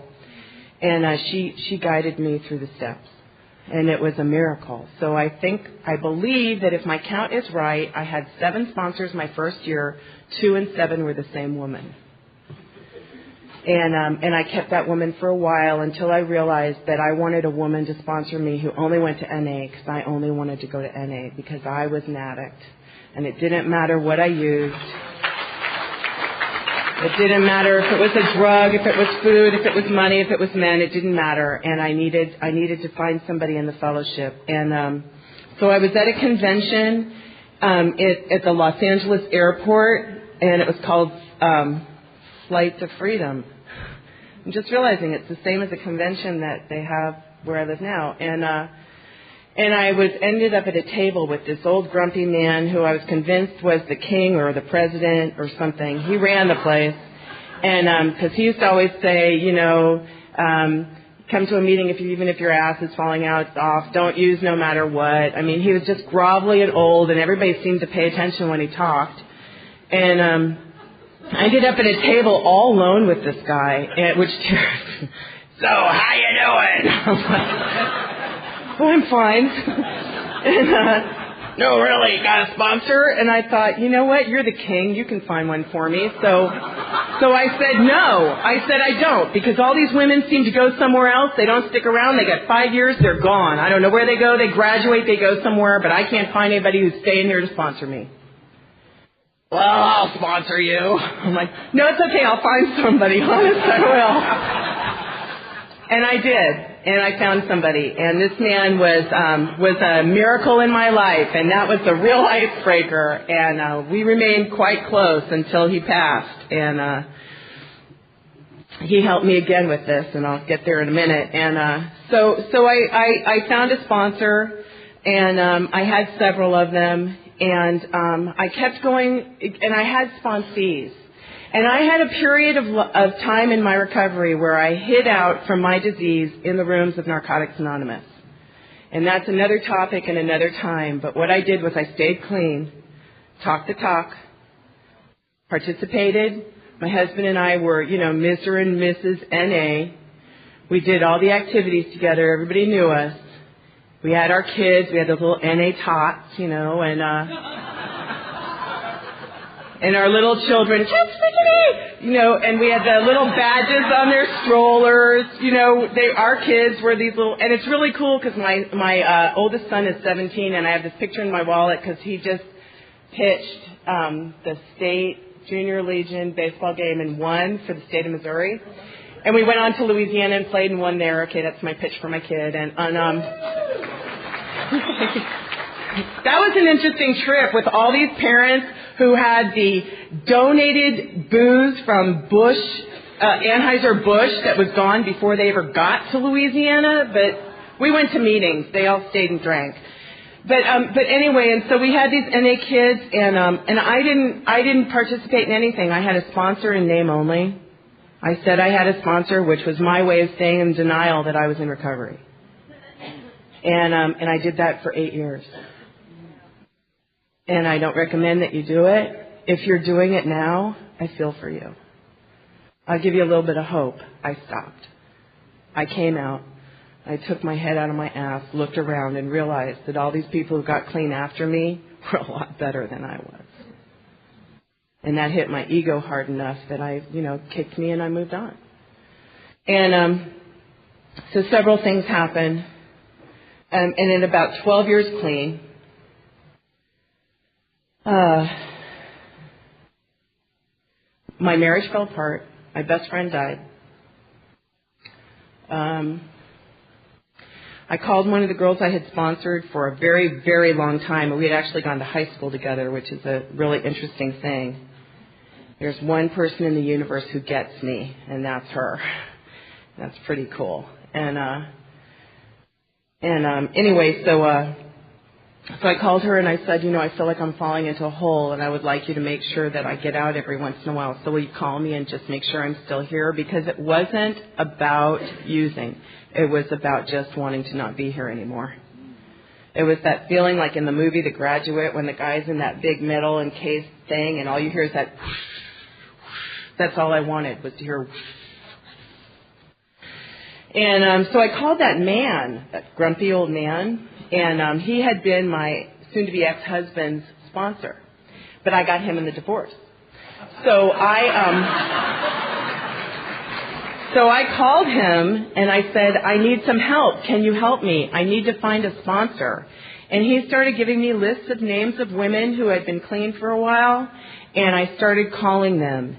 and she guided me through the steps. And it was a miracle. So I believe that if my count is right, I had 7 sponsors my first year, 2 and 7 were the same woman. And I kept that woman for a while until I realized that I wanted a woman to sponsor me who only went to NA, because I only wanted to go to NA because I was an addict. And it didn't matter what I used. It didn't matter if it was a drug, if it was food, if it was money, if it was men. It didn't matter. And I needed to find somebody in the fellowship. And so I was at a convention at the Los Angeles airport, and it was called Flight to Freedom. I'm just realizing it's the same as a convention that they have where I live now. And I ended up at a table with this old grumpy man who I was convinced was the king or the president or something. He ran the place. And because he used to always say, come to a meeting even if your ass is falling out off, don't use no matter what. I mean, he was just grovelly and old, and everybody seemed to pay attention when he talked. And I ended up at a table all alone with this guy, so how you doing? I'm like, oh, I'm fine. And, no, really, got a sponsor? And I thought, you know what? You're the king. You can find one for me. So I said no. I said I don't, because all these women seem to go somewhere else. They don't stick around. They got 5 years. They're gone. I don't know where they go. They graduate. They go somewhere. But I can't find anybody who's staying here to sponsor me. Well, I'll sponsor you. I'm like, no, it's okay. I'll find somebody. Honest, I will. And I did. And I found somebody, and this man was a miracle in my life, and that was a real icebreaker. And we remained quite close until he passed. And he helped me again with this, and I'll get there in a minute. And so I found a sponsor, and I had several of them, and I kept going, and I had sponsees. And I had a period of time in my recovery where I hid out from my disease in the rooms of Narcotics Anonymous. And that's another topic and another time. But what I did was I stayed clean, talked the talk, participated. My husband and I were, Mr. and Mrs. NA. We did all the activities together. Everybody knew us. We had our kids. We had those little NA tots, and And our little children, and we had the little badges on their strollers. Our kids were these little, and it's really cool because my oldest son is 17, and I have this picture in my wallet because he just pitched the state junior legion baseball game and won for the state of Missouri. And we went on to Louisiana and played and won there. Okay, that's my pitch for my kid. And that was an interesting trip with all these parents who had the donated booze from Anheuser-Busch that was gone before they ever got to Louisiana. But we went to meetings. They all stayed and drank. But anyway, and so we had these NA kids, and I didn't participate in anything. I had a sponsor in name only. I said I had a sponsor, which was my way of staying in denial that I was in recovery. And I did that for 8 years. And I don't recommend that you do it. If you're doing it now, I feel for you. I'll give you a little bit of hope. I stopped. I came out. I took my head out of my ass, looked around, and realized that all these people who got clean after me were a lot better than I was. And that hit my ego hard enough that kicked me and I moved on. And so several things happened. And in about 12 years clean, my marriage fell apart. My best friend died. I called one of the girls I had sponsored for a very, very long time. And we had actually gone to high school together, which is a really interesting thing. There's one person in the universe who gets me, and that's her. That's pretty cool. Anyway, so I called her and I said, I feel like I'm falling into a hole, and I would like you to make sure that I get out every once in a while. So will you call me and just make sure I'm still here? Because it wasn't about using. It was about just wanting to not be here anymore. It was that feeling like in the movie The Graduate when the guy's in that big metal encased thing and all you hear is that whoosh, whoosh. That's all I wanted was to hear whoosh. And so I called that man, that grumpy old man, and he had been my soon-to-be ex-husband's sponsor. But I got him in the divorce. So I called him and I said, I need some help. Can you help me? I need to find a sponsor. And he started giving me lists of names of women who had been clean for a while, and I started calling them.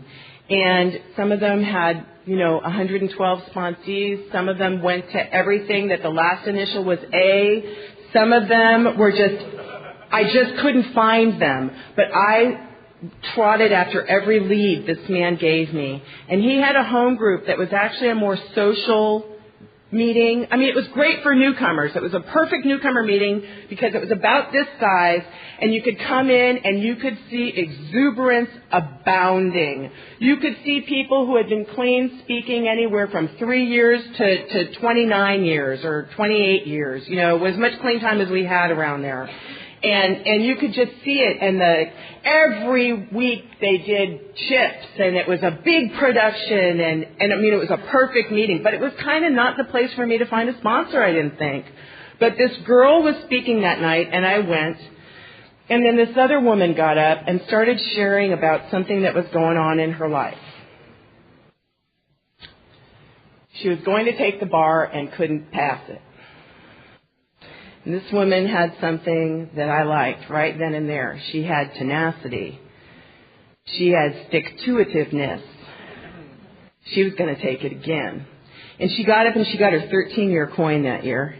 And some of them had 112 sponsees. Some of them went to everything that the last initial was A. Some of them were I just couldn't find them. But I trotted after every lead this man gave me. And he had a home group that was actually a more social meeting. I mean, it was great for newcomers. It was a perfect newcomer meeting because it was about this size, and you could come in and you could see exuberance abounding. You could see people who had been clean speaking anywhere from 3 years to 29 years or 28 years, as much clean time as we had around there. And you could just see it. And every week they did chips, and it was a big production. And I mean, it was a perfect meeting. But it was kind of not the place for me to find a sponsor, I didn't think. But this girl was speaking that night, and I went. And then this other woman got up and started sharing about something that was going on in her life. She was going to take the bar and couldn't pass it. And this woman had something that I liked right then and there. She had tenacity. She had stick-to-itiveness. She was going to take it again. And she got up and she got her 13-year coin that year.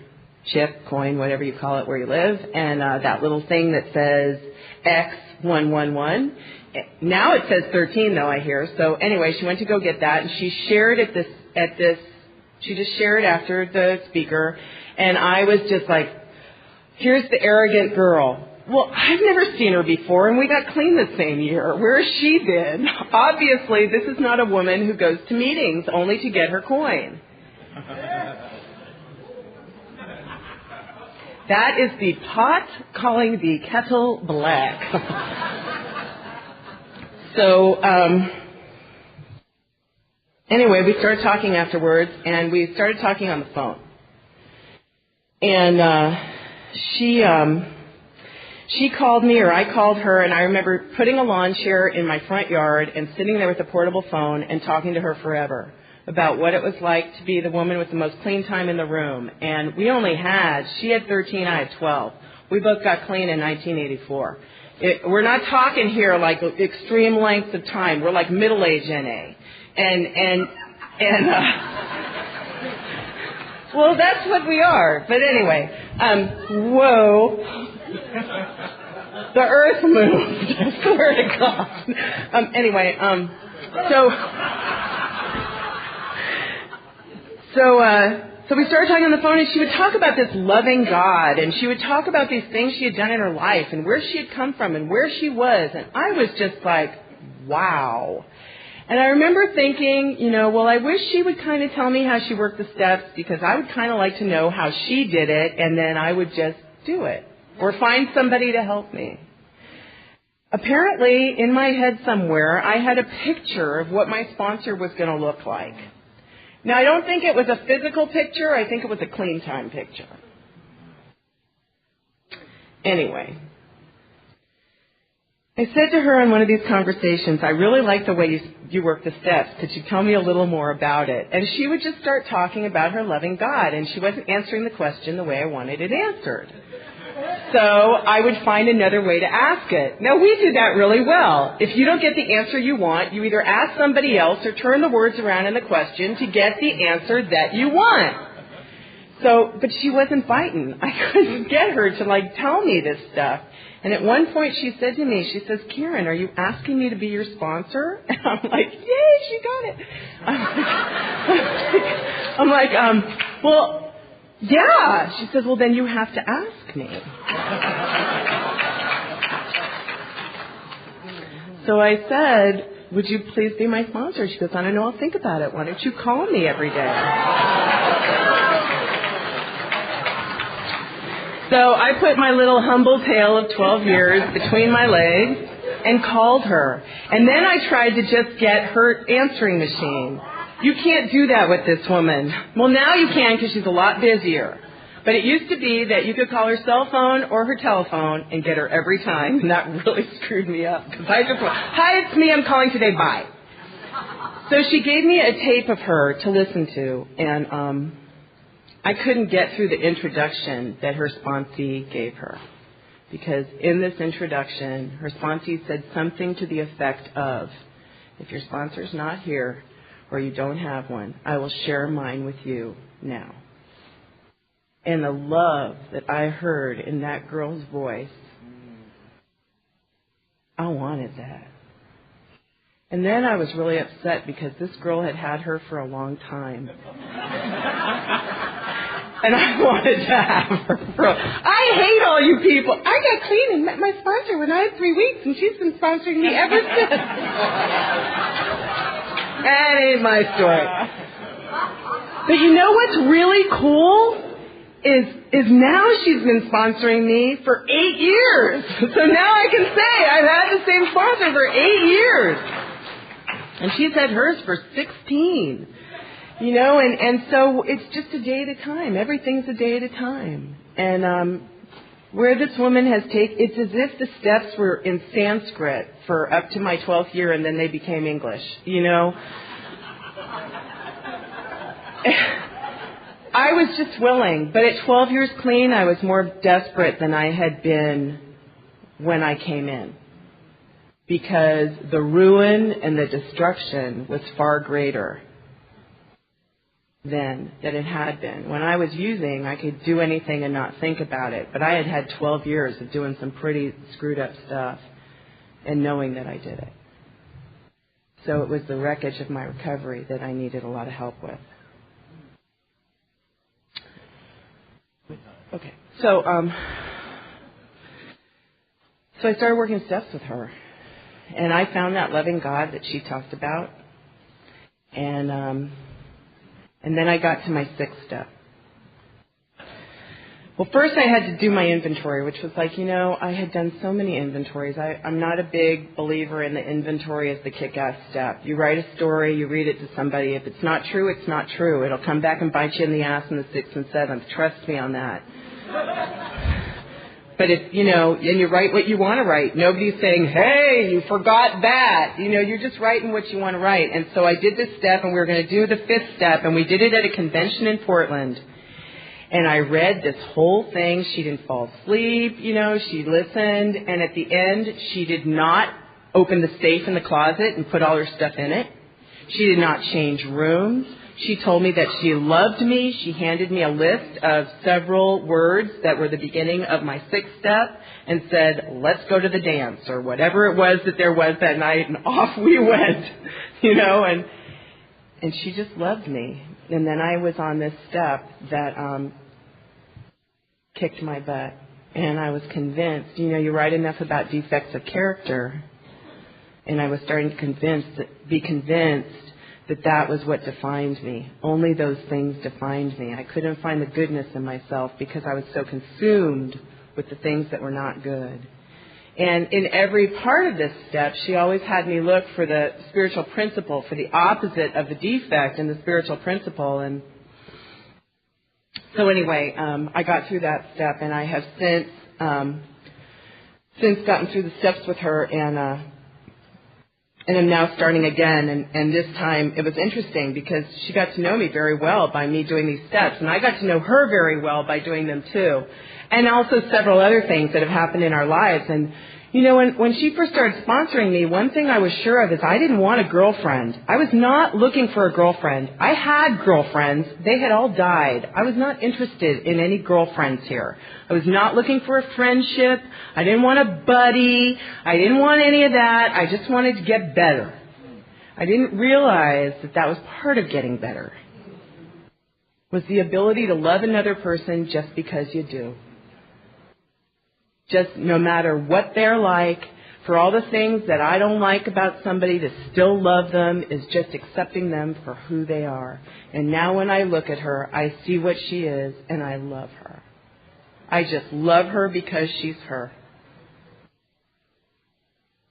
Chip, coin, whatever you call it where you live. And that little thing that says X111. Now it says 13 though, I hear. So anyway, she went to go get that, and she shared she just shared after the speaker. And I was just like, here's the arrogant girl. Well, I've never seen her before, and we got clean the same year. Where has she been? Obviously, this is not a woman who goes to meetings only to get her coin. That is the pot calling the kettle black. So, anyway, we started talking afterwards, and we started talking on the phone. And She called me or I called her, and I remember putting a lawn chair in my front yard and sitting there with a portable phone and talking to her forever about what it was like to be the woman with the most clean time in the room. And she had 13, I had 12. We both got clean in 1984. We're not talking here like extreme lengths of time. We're like middle-age NA. And well, that's what we are. But anyway, whoa. The earth moved. I swear to God. Anyway, so we started talking on the phone, and she would talk about this loving God, and she would talk about these things she had done in her life, and where she had come from, and where she was, and I was just like, wow. And I remember thinking, well, I wish she would kind of tell me how she worked the steps, because I would kind of like to know how she did it, and then I would just do it, or find somebody to help me. Apparently, in my head somewhere, I had a picture of what my sponsor was going to look like. Now, I don't think it was a physical picture. I think it was a clean time picture. Anyway, I said to her in one of these conversations, I really like the way you work the steps. Could you tell me a little more about it? And she would just start talking about her loving God, and she wasn't answering the question the way I wanted it answered. So I would find another way to ask it. Now, we did that really well. If you don't get the answer you want, you either ask somebody else or turn the words around in the question to get the answer that you want. But she wasn't biting. I couldn't get her to, tell me this stuff. And at one point she said to me, she says, Karen, are you asking me to be your sponsor? And I'm like, yay, she got it. I'm like, well, yeah. She says, well, then you have to ask me. So I said, would you please be my sponsor? She goes, I don't know, I'll think about it. Why don't you call me every day? So I put my little humble tale of 12 years between my legs and called her. And then I tried to just get her answering machine. You can't do that with this woman. Well, now you can because she's a lot busier. But it used to be that you could call her cell phone or her telephone and get her every time. And that really screwed me up. Because I just went, hi, it's me, I'm calling today, bye. So she gave me a tape of her to listen to. And I couldn't get through the introduction that her sponsee gave her. Because in this introduction, her sponsee said something to the effect of, if your sponsor's not here or you don't have one, I will share mine with you now. And the love that I heard in that girl's voice, I wanted that. And then I was really upset because this girl had had her for a long time. And I wanted to have her. I hate all you people. I got clean and met my sponsor when I had 3 weeks, and she's been sponsoring me ever since. That ain't my story. But you know what's really cool? Is now she's been sponsoring me for 8 years. So now I can say I've had the same sponsor for 8 years. And she's had hers for 16. And so it's just a day at a time. Everything's a day at a time. And where this woman has taken, it's as if the steps were in Sanskrit for up to my 12th year and then they became English, I was just willing, but at 12 years clean, I was more desperate than I had been when I came in. Because the ruin and the destruction was far greater then than it had been. When I was using, I could do anything and not think about it. But I had had 12 years of doing some pretty screwed up stuff and knowing that I did it. So it was the wreckage of my recovery that I needed a lot of help with. Okay, so I started working steps with her, and I found that loving God that she talked about, and then I got to my 6th step. Well, first I had to do my inventory, which was like, I had done so many inventories. I'm not a big believer in the inventory as the kick-ass step. You write a story, you read it to somebody. If it's not true, it's not true. It'll come back and bite you in the ass in the 6th and 7th. Trust me on that. But if, and you write what you want to write. Nobody's saying, hey, you forgot that. You're just writing what you want to write. And so I did this step, and we were going to do the 5th step, and we did it at a convention in Portland. And I read this whole thing. She didn't fall asleep, she listened. And at the end, she did not open the safe in the closet and put all her stuff in it. She did not change rooms. She told me that she loved me. She handed me a list of several words that were the beginning of my 6th step and said, let's go to the dance, or whatever it was that there was that night, and off we went, and she just loved me. And then I was on this step that kicked my butt, and I was convinced, you write enough about defects of character, and I was starting to be convinced that was what defined me. Only those things defined me. I couldn't find the goodness in myself because I was so consumed with the things that were not good. And in every part of this step, she always had me look for the spiritual principle, for the opposite of the defect in the spiritual principle. And so anyway, I got through that step, and I have since gotten through the steps with her, and I'm now starting again, and this time it was interesting because she got to know me very well by me doing these steps, and I got to know her very well by doing them too, and also several other things that have happened in our lives. And when she first started sponsoring me, one thing I was sure of is I didn't want a girlfriend. I was not looking for a girlfriend. I had girlfriends. They had all died. I was not interested in any girlfriends here. I was not looking for a friendship. I didn't want a buddy. I didn't want any of that. I just wanted to get better. I didn't realize that was part of getting better, was the ability to love another person just because you do. Just no matter what they're like, for all the things that I don't like about somebody, to still love them is just accepting them for who they are. And now when I look at her, I see what she is, and I love her. I just love her because she's her.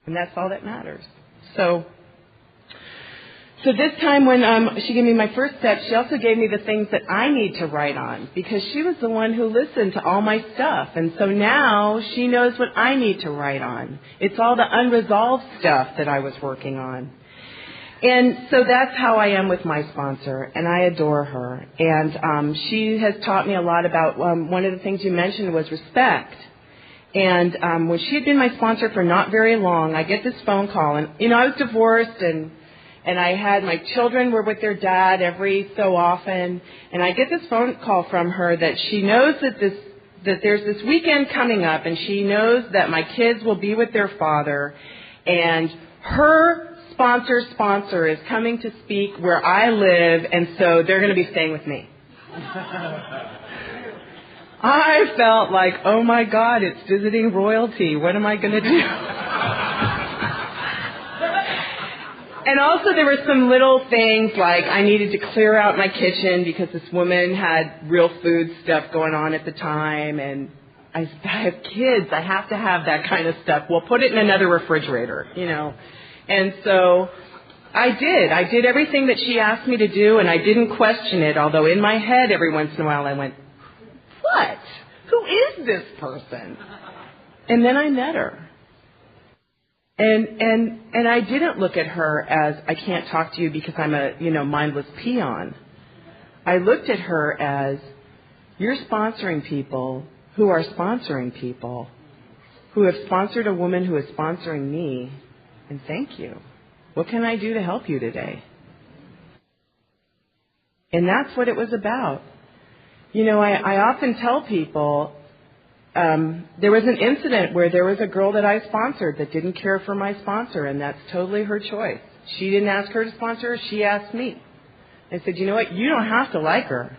And that's all that matters. So this time when she gave me my first step, she also gave me the things that I need to write on, because she was the one who listened to all my stuff. And so now she knows what I need to write on. It's all the unresolved stuff that I was working on. And so that's how I am with my sponsor, and I adore her. And she has taught me a lot about, one of the things you mentioned was respect. And when she had been my sponsor for not very long, I get this phone call. And, I was divorced, and I had my children were with their dad every so often, and I get this phone call from her that she knows that there's this weekend coming up, and she knows that my kids will be with their father, and her sponsor is coming to speak where I live, and so they're going to be staying with me. I felt like, oh my God, it's visiting royalty. What am I going to do? And also there were some little things like I needed to clear out my kitchen because this woman had real food stuff going on at the time, and I have kids. I have to have that kind of stuff. Well, put it in another refrigerator, And so I did everything that she asked me to do, and I didn't question it, although in my head every once in a while I went, what? Who is this person? And then I met her. And I didn't look at her as, I can't talk to you because I'm a, mindless peon. I looked at her as, you're sponsoring people who are sponsoring people who have sponsored a woman who is sponsoring me, and thank you. What can I do to help you today? And that's what it was about. I often tell people, there was an incident where there was a girl that I sponsored that didn't care for my sponsor, and that's totally her choice. She didn't ask her to sponsor her, she asked me. I said, you know what, you don't have to like her,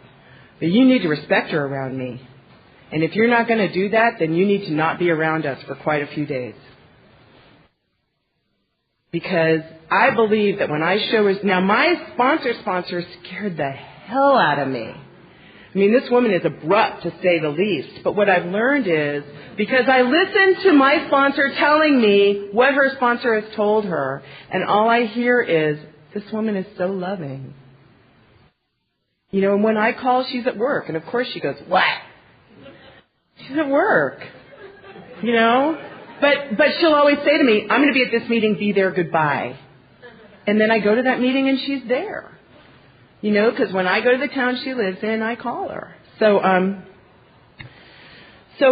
but you need to respect her around me. And if you're not going to do that, then you need to not be around us for quite a few days. Because I believe that when I show her, now my sponsor scared the hell out of me. I mean, this woman is abrupt, to say the least. But what I've learned is, because I listened to my sponsor telling me what her sponsor has told her, and all I hear is, this woman is so loving. And when I call, she's at work. And of course she goes, what? She's at work. you know. But she'll always say to me, I'm going to be at this meeting, be there, goodbye. And then I go to that meeting and she's there. You know, because when I go to the town she lives in, I call her. So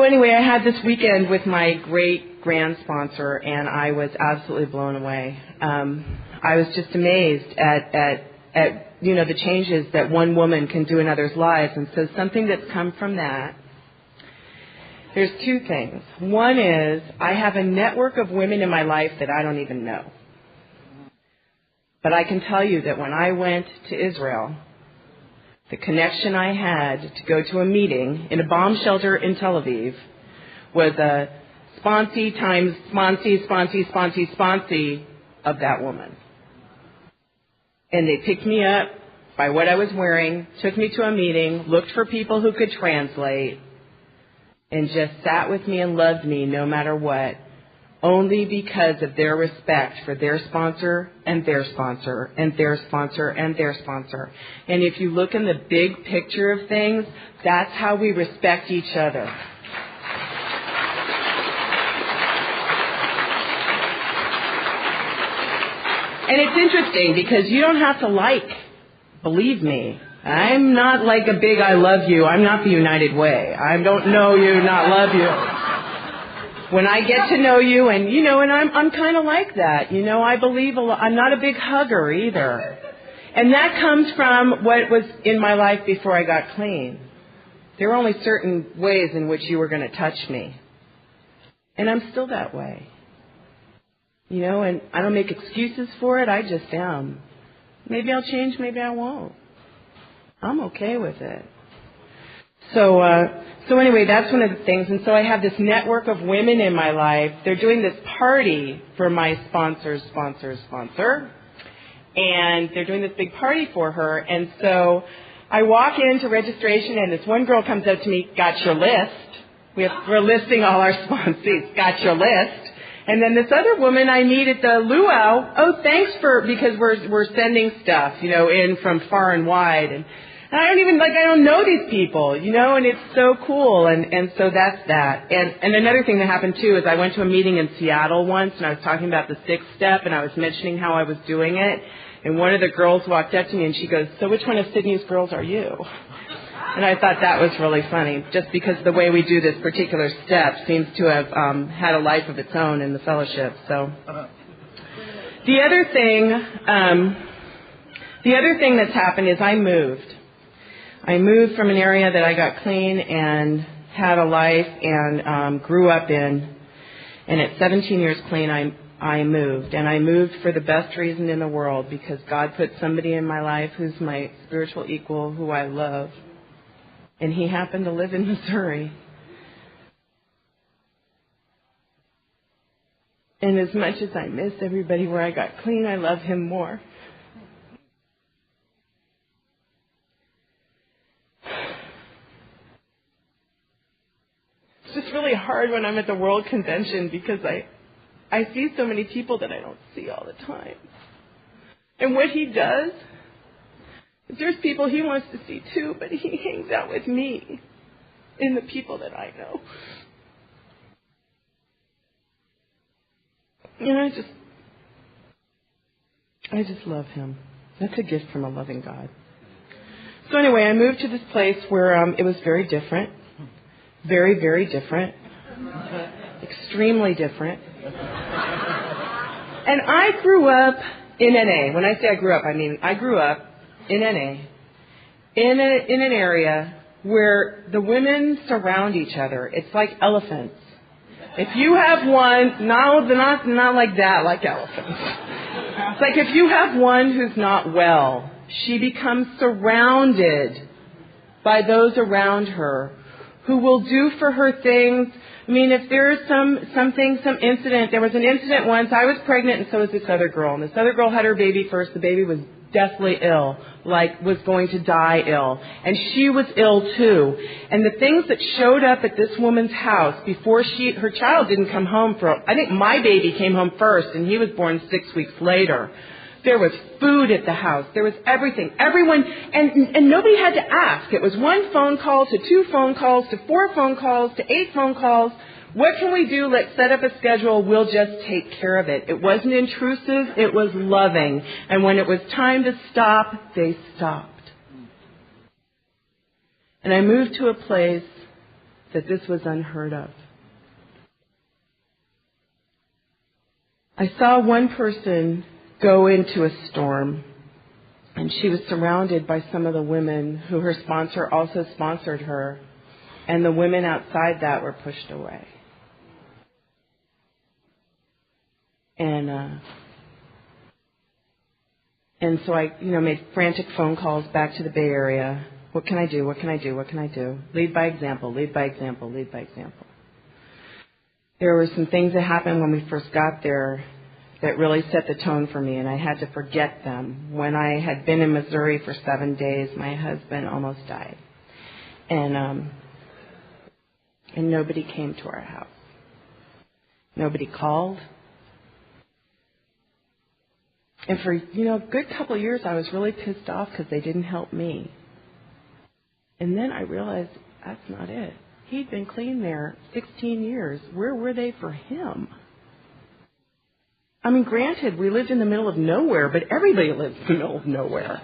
anyway, I had this weekend with my great grand sponsor, and I was absolutely blown away. I was just amazed at you know, the changes that one woman can do in others' lives. And so something that's come from that, there's two things. One is I have a network of women in my life that I don't even know. But I can tell you that when I went to Israel, the connection I had to go to a meeting in a bomb shelter in Tel Aviv was a sponsee times sponsee of that woman. And they picked me up by what I was wearing, took me to a meeting, looked for people who could translate, and just sat with me and loved me no matter what, only because of their respect for their sponsor and their sponsor and their sponsor and their sponsor. And if you look in the big picture of things, that's how we respect each other. And it's interesting because you don't have to believe me. I'm not like a big I love you. I'm not the United Way. I don't know you, not love you. When I get to know you, and you know, and I'm kind of like that. You know, I believe a lot. I'm not a big hugger either. And that comes from what was in my life before I got clean. There were only certain ways in which you were going to touch me. And I'm still that way. You know, and I don't make excuses for it. I just am. Maybe I'll change, maybe I won't. I'm okay with it. So anyway, that's one of the things. And so I have this network of women in my life. They're doing this party for my sponsor's sponsor. And they're doing this big party for her. And so I walk into registration, and this one girl comes up to me, got your list. We're listing all our sponsees, got your list. And then this other woman I meet at the luau, because we're sending stuff, you know, in from far and wide. And I don't know these people, you know, and it's so cool. And so that's that. And another thing that happened too is I went to a meeting in Seattle once, and I was talking about the 6th step, and I was mentioning how I was doing it. And one of the girls walked up to me and she goes, "So which one of Sydney's girls are you?" And I thought that was really funny, just because the way we do this particular step seems to have had a life of its own in the fellowship. So the other thing that's happened is I moved. I moved from an area that I got clean and had a life and grew up in. And at 17 years clean, I moved. And I moved for the best reason in the world, because God put somebody in my life who's my spiritual equal, who I love. And he happened to live in Missouri. And as much as I miss everybody where I got clean, I love him more. It's just really hard when I'm at the World Convention, because I see so many people that I don't see all the time. And what he does, there's people he wants to see too, but he hangs out with me and the people that I know. And I just love him. That's a gift from a loving God. So anyway, I moved to this place where it was very different. Very, very different. Extremely different. And I grew up in NA. When I say I grew up, I mean I grew up in NA, in an area where the women surround each other. It's like elephants. If you have one, not like that, like elephants. It's like if you have one who's not well, she becomes surrounded by those around her who will do for her things. I mean, if there's some incident, there was an incident once, I was pregnant and so was this other girl. And this other girl had her baby first. The baby was deathly ill, was going to die ill. And she was ill too. And the things that showed up at this woman's house before her child didn't come home I think my baby came home first and he was born 6 weeks later. There was food at the house. There was everything. Everyone, and nobody had to ask. It was 1 phone call to 2 phone calls to 4 phone calls to 8 phone calls. What can we do? Let's set up a schedule. We'll just take care of it. It wasn't intrusive. It was loving. And when it was time to stop, they stopped. And I moved to a place that this was unheard of. I saw one person go into a storm, and she was surrounded by some of the women who her sponsor also sponsored her, and the women outside that were pushed away. And so I, made frantic phone calls back to the Bay Area. What can I do? What can I do? What can I do? Lead by example, lead by example, lead by example. There were some things that happened when we first got there that really set the tone for me, and I had to forget them. When I had been in Missouri for 7 days, my husband almost died. And nobody came to our house. Nobody called. And for, a good couple of years, I was really pissed off because they didn't help me. And then I realized that's not it. He'd been clean there 16 years. Where were they for him? I mean, granted, we lived in the middle of nowhere, but everybody lives in the middle of nowhere.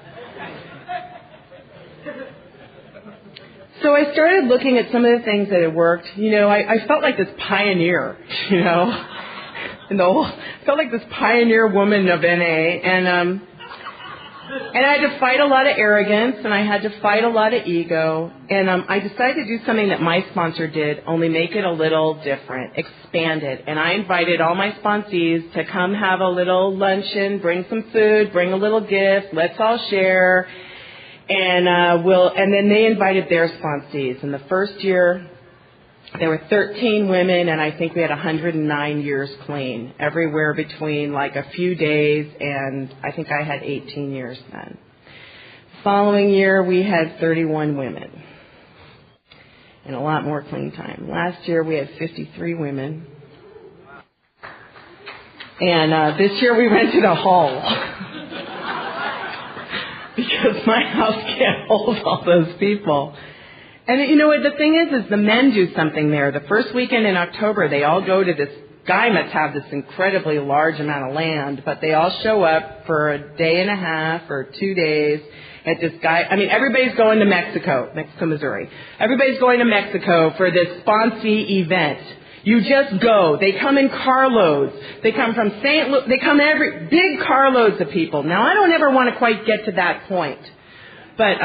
So I started looking at some of the things that had worked. I felt like this pioneer, felt like this pioneer woman of NA, and I had to fight a lot of arrogance, and I had to fight a lot of ego, and I decided to do something that my sponsor did, only make it a little different, expand it. And I invited all my sponsees to come have a little luncheon, bring some food, bring a little gift, let's all share, and then they invited their sponsees. And the first year, there were 13 women, and I think we had 109 years clean, everywhere between like a few days, and I think I had 18 years then. Following year, we had 31 women, and a lot more clean time. Last year, we had 53 women, and this year we rented a hall because my house can't hold all those people. And you know what the thing is the men do something there. The first weekend in October, they all go to this, guy must have this incredibly large amount of land, but they all show up for a day and a half or 2 days at this guy. I mean, everybody's going to Mexico, Missouri. Everybody's going to Mexico for this sponsee event. You just go. They come in carloads. They come from St. Louis. They come big carloads of people. Now, I don't ever want to quite get to that point, but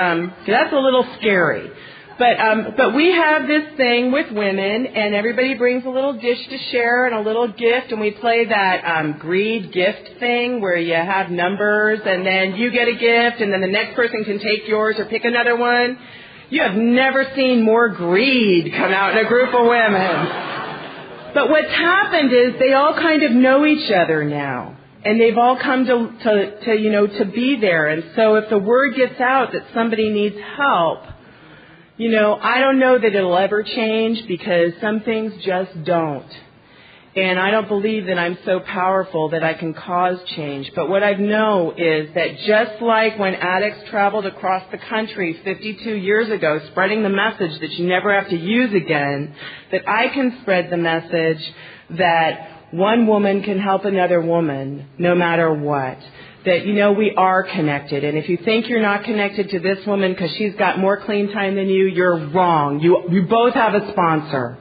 that's a little scary. But we have this thing with women, and everybody brings a little dish to share and a little gift, and we play that greed gift thing where you have numbers, and then you get a gift, and then the next person can take yours or pick another one. You have never seen more greed come out in a group of women. But what's happened is they all kind of know each other now. And they've all come to be there. And so if the word gets out that somebody needs help, I don't know that it'll ever change because some things just don't. And I don't believe that I'm so powerful that I can cause change. But what I know is that just like when addicts traveled across the country 52 years ago spreading the message that you never have to use again, that I can spread the message that one woman can help another woman no matter what. That, we are connected. And if you think you're not connected to this woman because she's got more clean time than you, you're wrong. You both have a sponsor.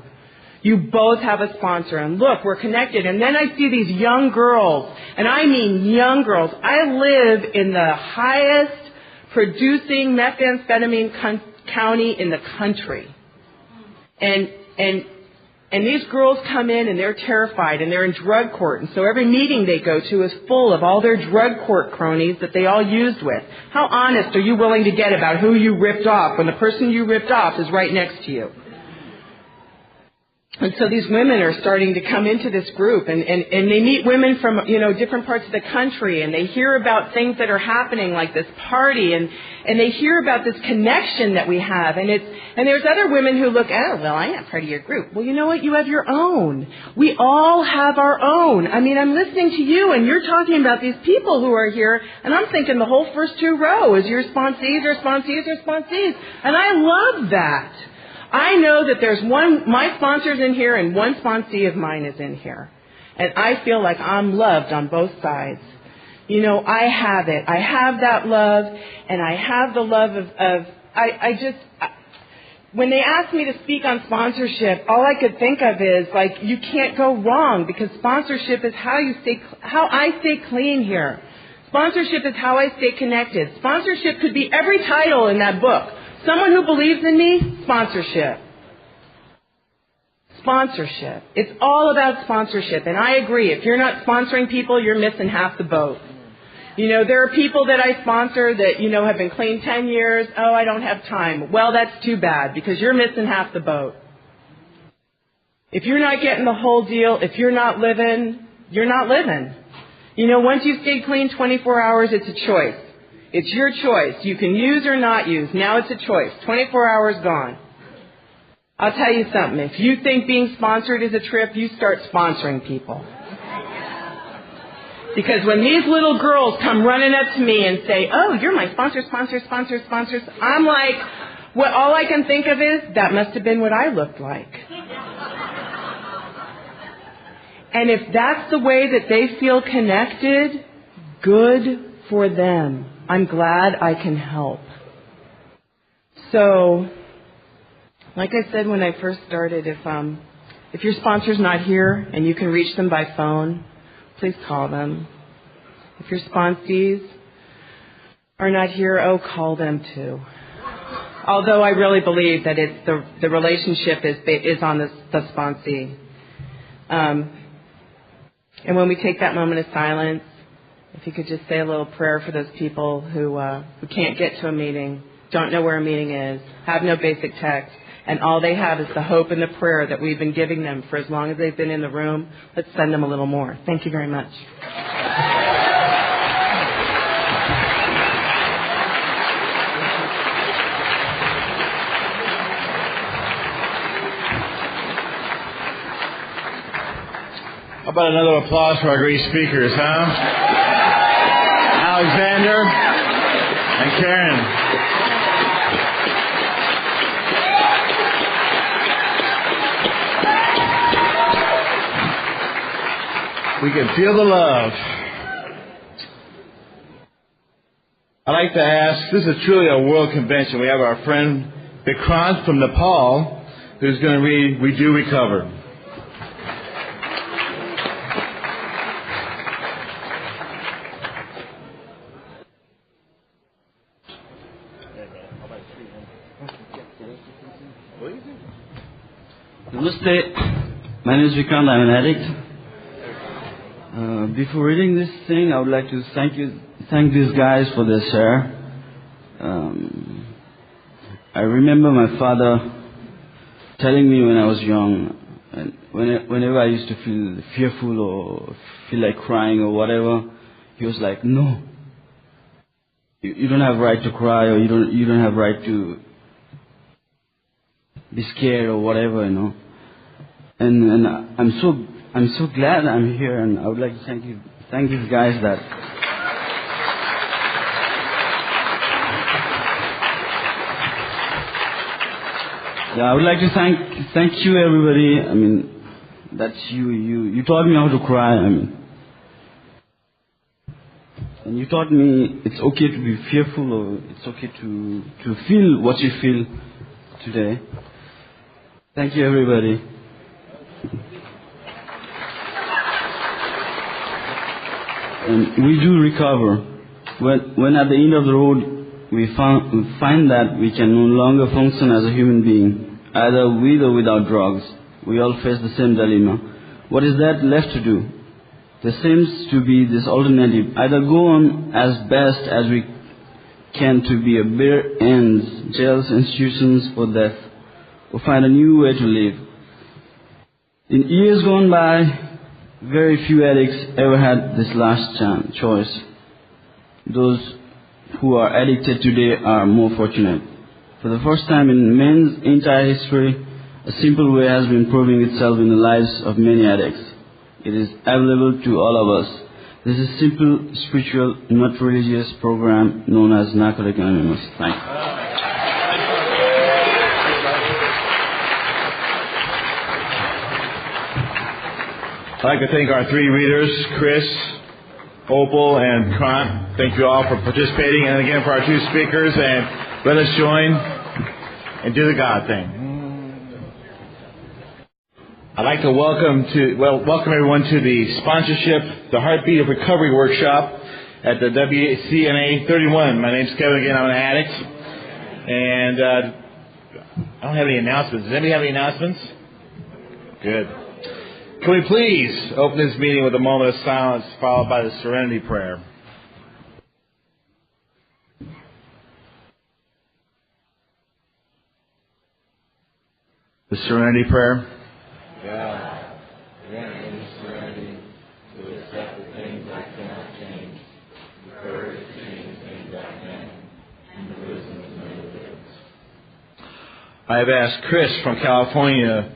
You both have a sponsor. And look, we're connected. And then I see these young girls, and I mean young girls. I live in the highest producing methamphetamine county in the country. And these girls come in and they're terrified and they're in drug court. And so every meeting they go to is full of all their drug court cronies that they all used with. How honest are you willing to get about who you ripped off when the person you ripped off is right next to you? And so these women are starting to come into this group, and they meet women from, different parts of the country, and they hear about things that are happening like this party, and they hear about this connection that we have, and there's other women who look, oh, well, I'm not part of your group. Well, you know what? You have your own. We all have our own. I mean, I'm listening to you, and you're talking about these people who are here, and I'm thinking the whole first 2 rows is your sponsees or sponsees or sponsees, and I love that. I know that there's my sponsor's in here and one sponsee of mine is in here. And I feel like I'm loved on both sides. You know, I have it. I have that love, and I have the love of when they asked me to speak on sponsorship, all I could think of is, like, you can't go wrong, because sponsorship is how I stay clean here. Sponsorship is how I stay connected. Sponsorship could be every title in that book. Someone who believes in me, sponsorship. Sponsorship. It's all about sponsorship, and I agree. If you're not sponsoring people, you're missing half the boat. You know, there are people that I sponsor that, you know, have been clean 10 years. Oh, I don't have time. Well, that's too bad, because you're missing half the boat. If you're not getting the whole deal, if you're not living, you're not living. You know, once you stay clean 24 hours, it's a choice. It's your choice. You can use or not use. Now it's a choice. 24 hours gone. I'll tell you something. If you think being sponsored is a trip, you start sponsoring people. Because when these little girls come running up to me and say, oh, you're my sponsor, I'm like, what all I can think of is, that must have been what I looked like. And if that's the way that they feel connected, good for them. I'm glad I can help. So, like I said when I first started, if your sponsor's not here and you can reach them by phone, please call them. If your sponsees are not here, call them too. Although I really believe that it's the relationship is on the sponsee. And when we take that moment of silence, if you could just say a little prayer for those people who can't get to a meeting, don't know where a meeting is, have no basic text, and all they have is the hope and the prayer that we've been giving them for as long as they've been in the room. Let's send them a little more. Thank you very much. How about another applause for our great speakers, huh? Alexander and Karen. We can feel the love. I'd like to ask, this is truly a world convention. We have our friend Vikrant from Nepal, who's going to read We Do Recover. Namaste. My name is Vikrant. I'm an addict. Before reading this thing, I would like to thank these guys for their share. I remember my father telling me when I was young, and whenever I used to feel fearful or feel like crying or whatever, he was like, "No, you don't have right to cry, or you don't have right to be scared or whatever, you know." And I'm so glad I'm here, and I would like to thank these guys that I would like to thank you everybody. I mean, that's you taught me how to cry. I mean, and you taught me it's okay to be fearful, or it's okay to feel what you feel today. Thank you everybody. And we do recover. When at the end of the road we find that we can no longer function as a human being, either with or without drugs, we all face the same dilemma. What is that left to do? There seems to be this alternative: either go on as best as we can to be a bare ends, jails, institutions for death, or find a new way to live. In years gone by, very few addicts ever had this last choice. Those who are addicted today are more fortunate. For the first time in man's entire history, a simple way has been proving itself in the lives of many addicts. It is available to all of us. This is a simple, spiritual, not religious program known as Narcotics Anonymous. Thanks. I'd like to thank our three readers, Chris, Opal, and Krant. Thank you all for participating, and again for our two speakers, and let us join and do the God thing. I'd like to welcome everyone to the sponsorship, the Heartbeat of Recovery workshop at the WCNA 31. My name's Kevin again. I'm an addict, and I don't have any announcements. Does anybody have any announcements? Good. Can we please open this meeting with a moment of silence followed by the Serenity Prayer? The Serenity Prayer. God, grant me serenity to accept the things I cannot change, the courage to change things I can, and the wisdom to know the difference. I have asked Chris from California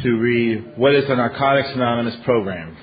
to read What is the Narcotics Anonymous program?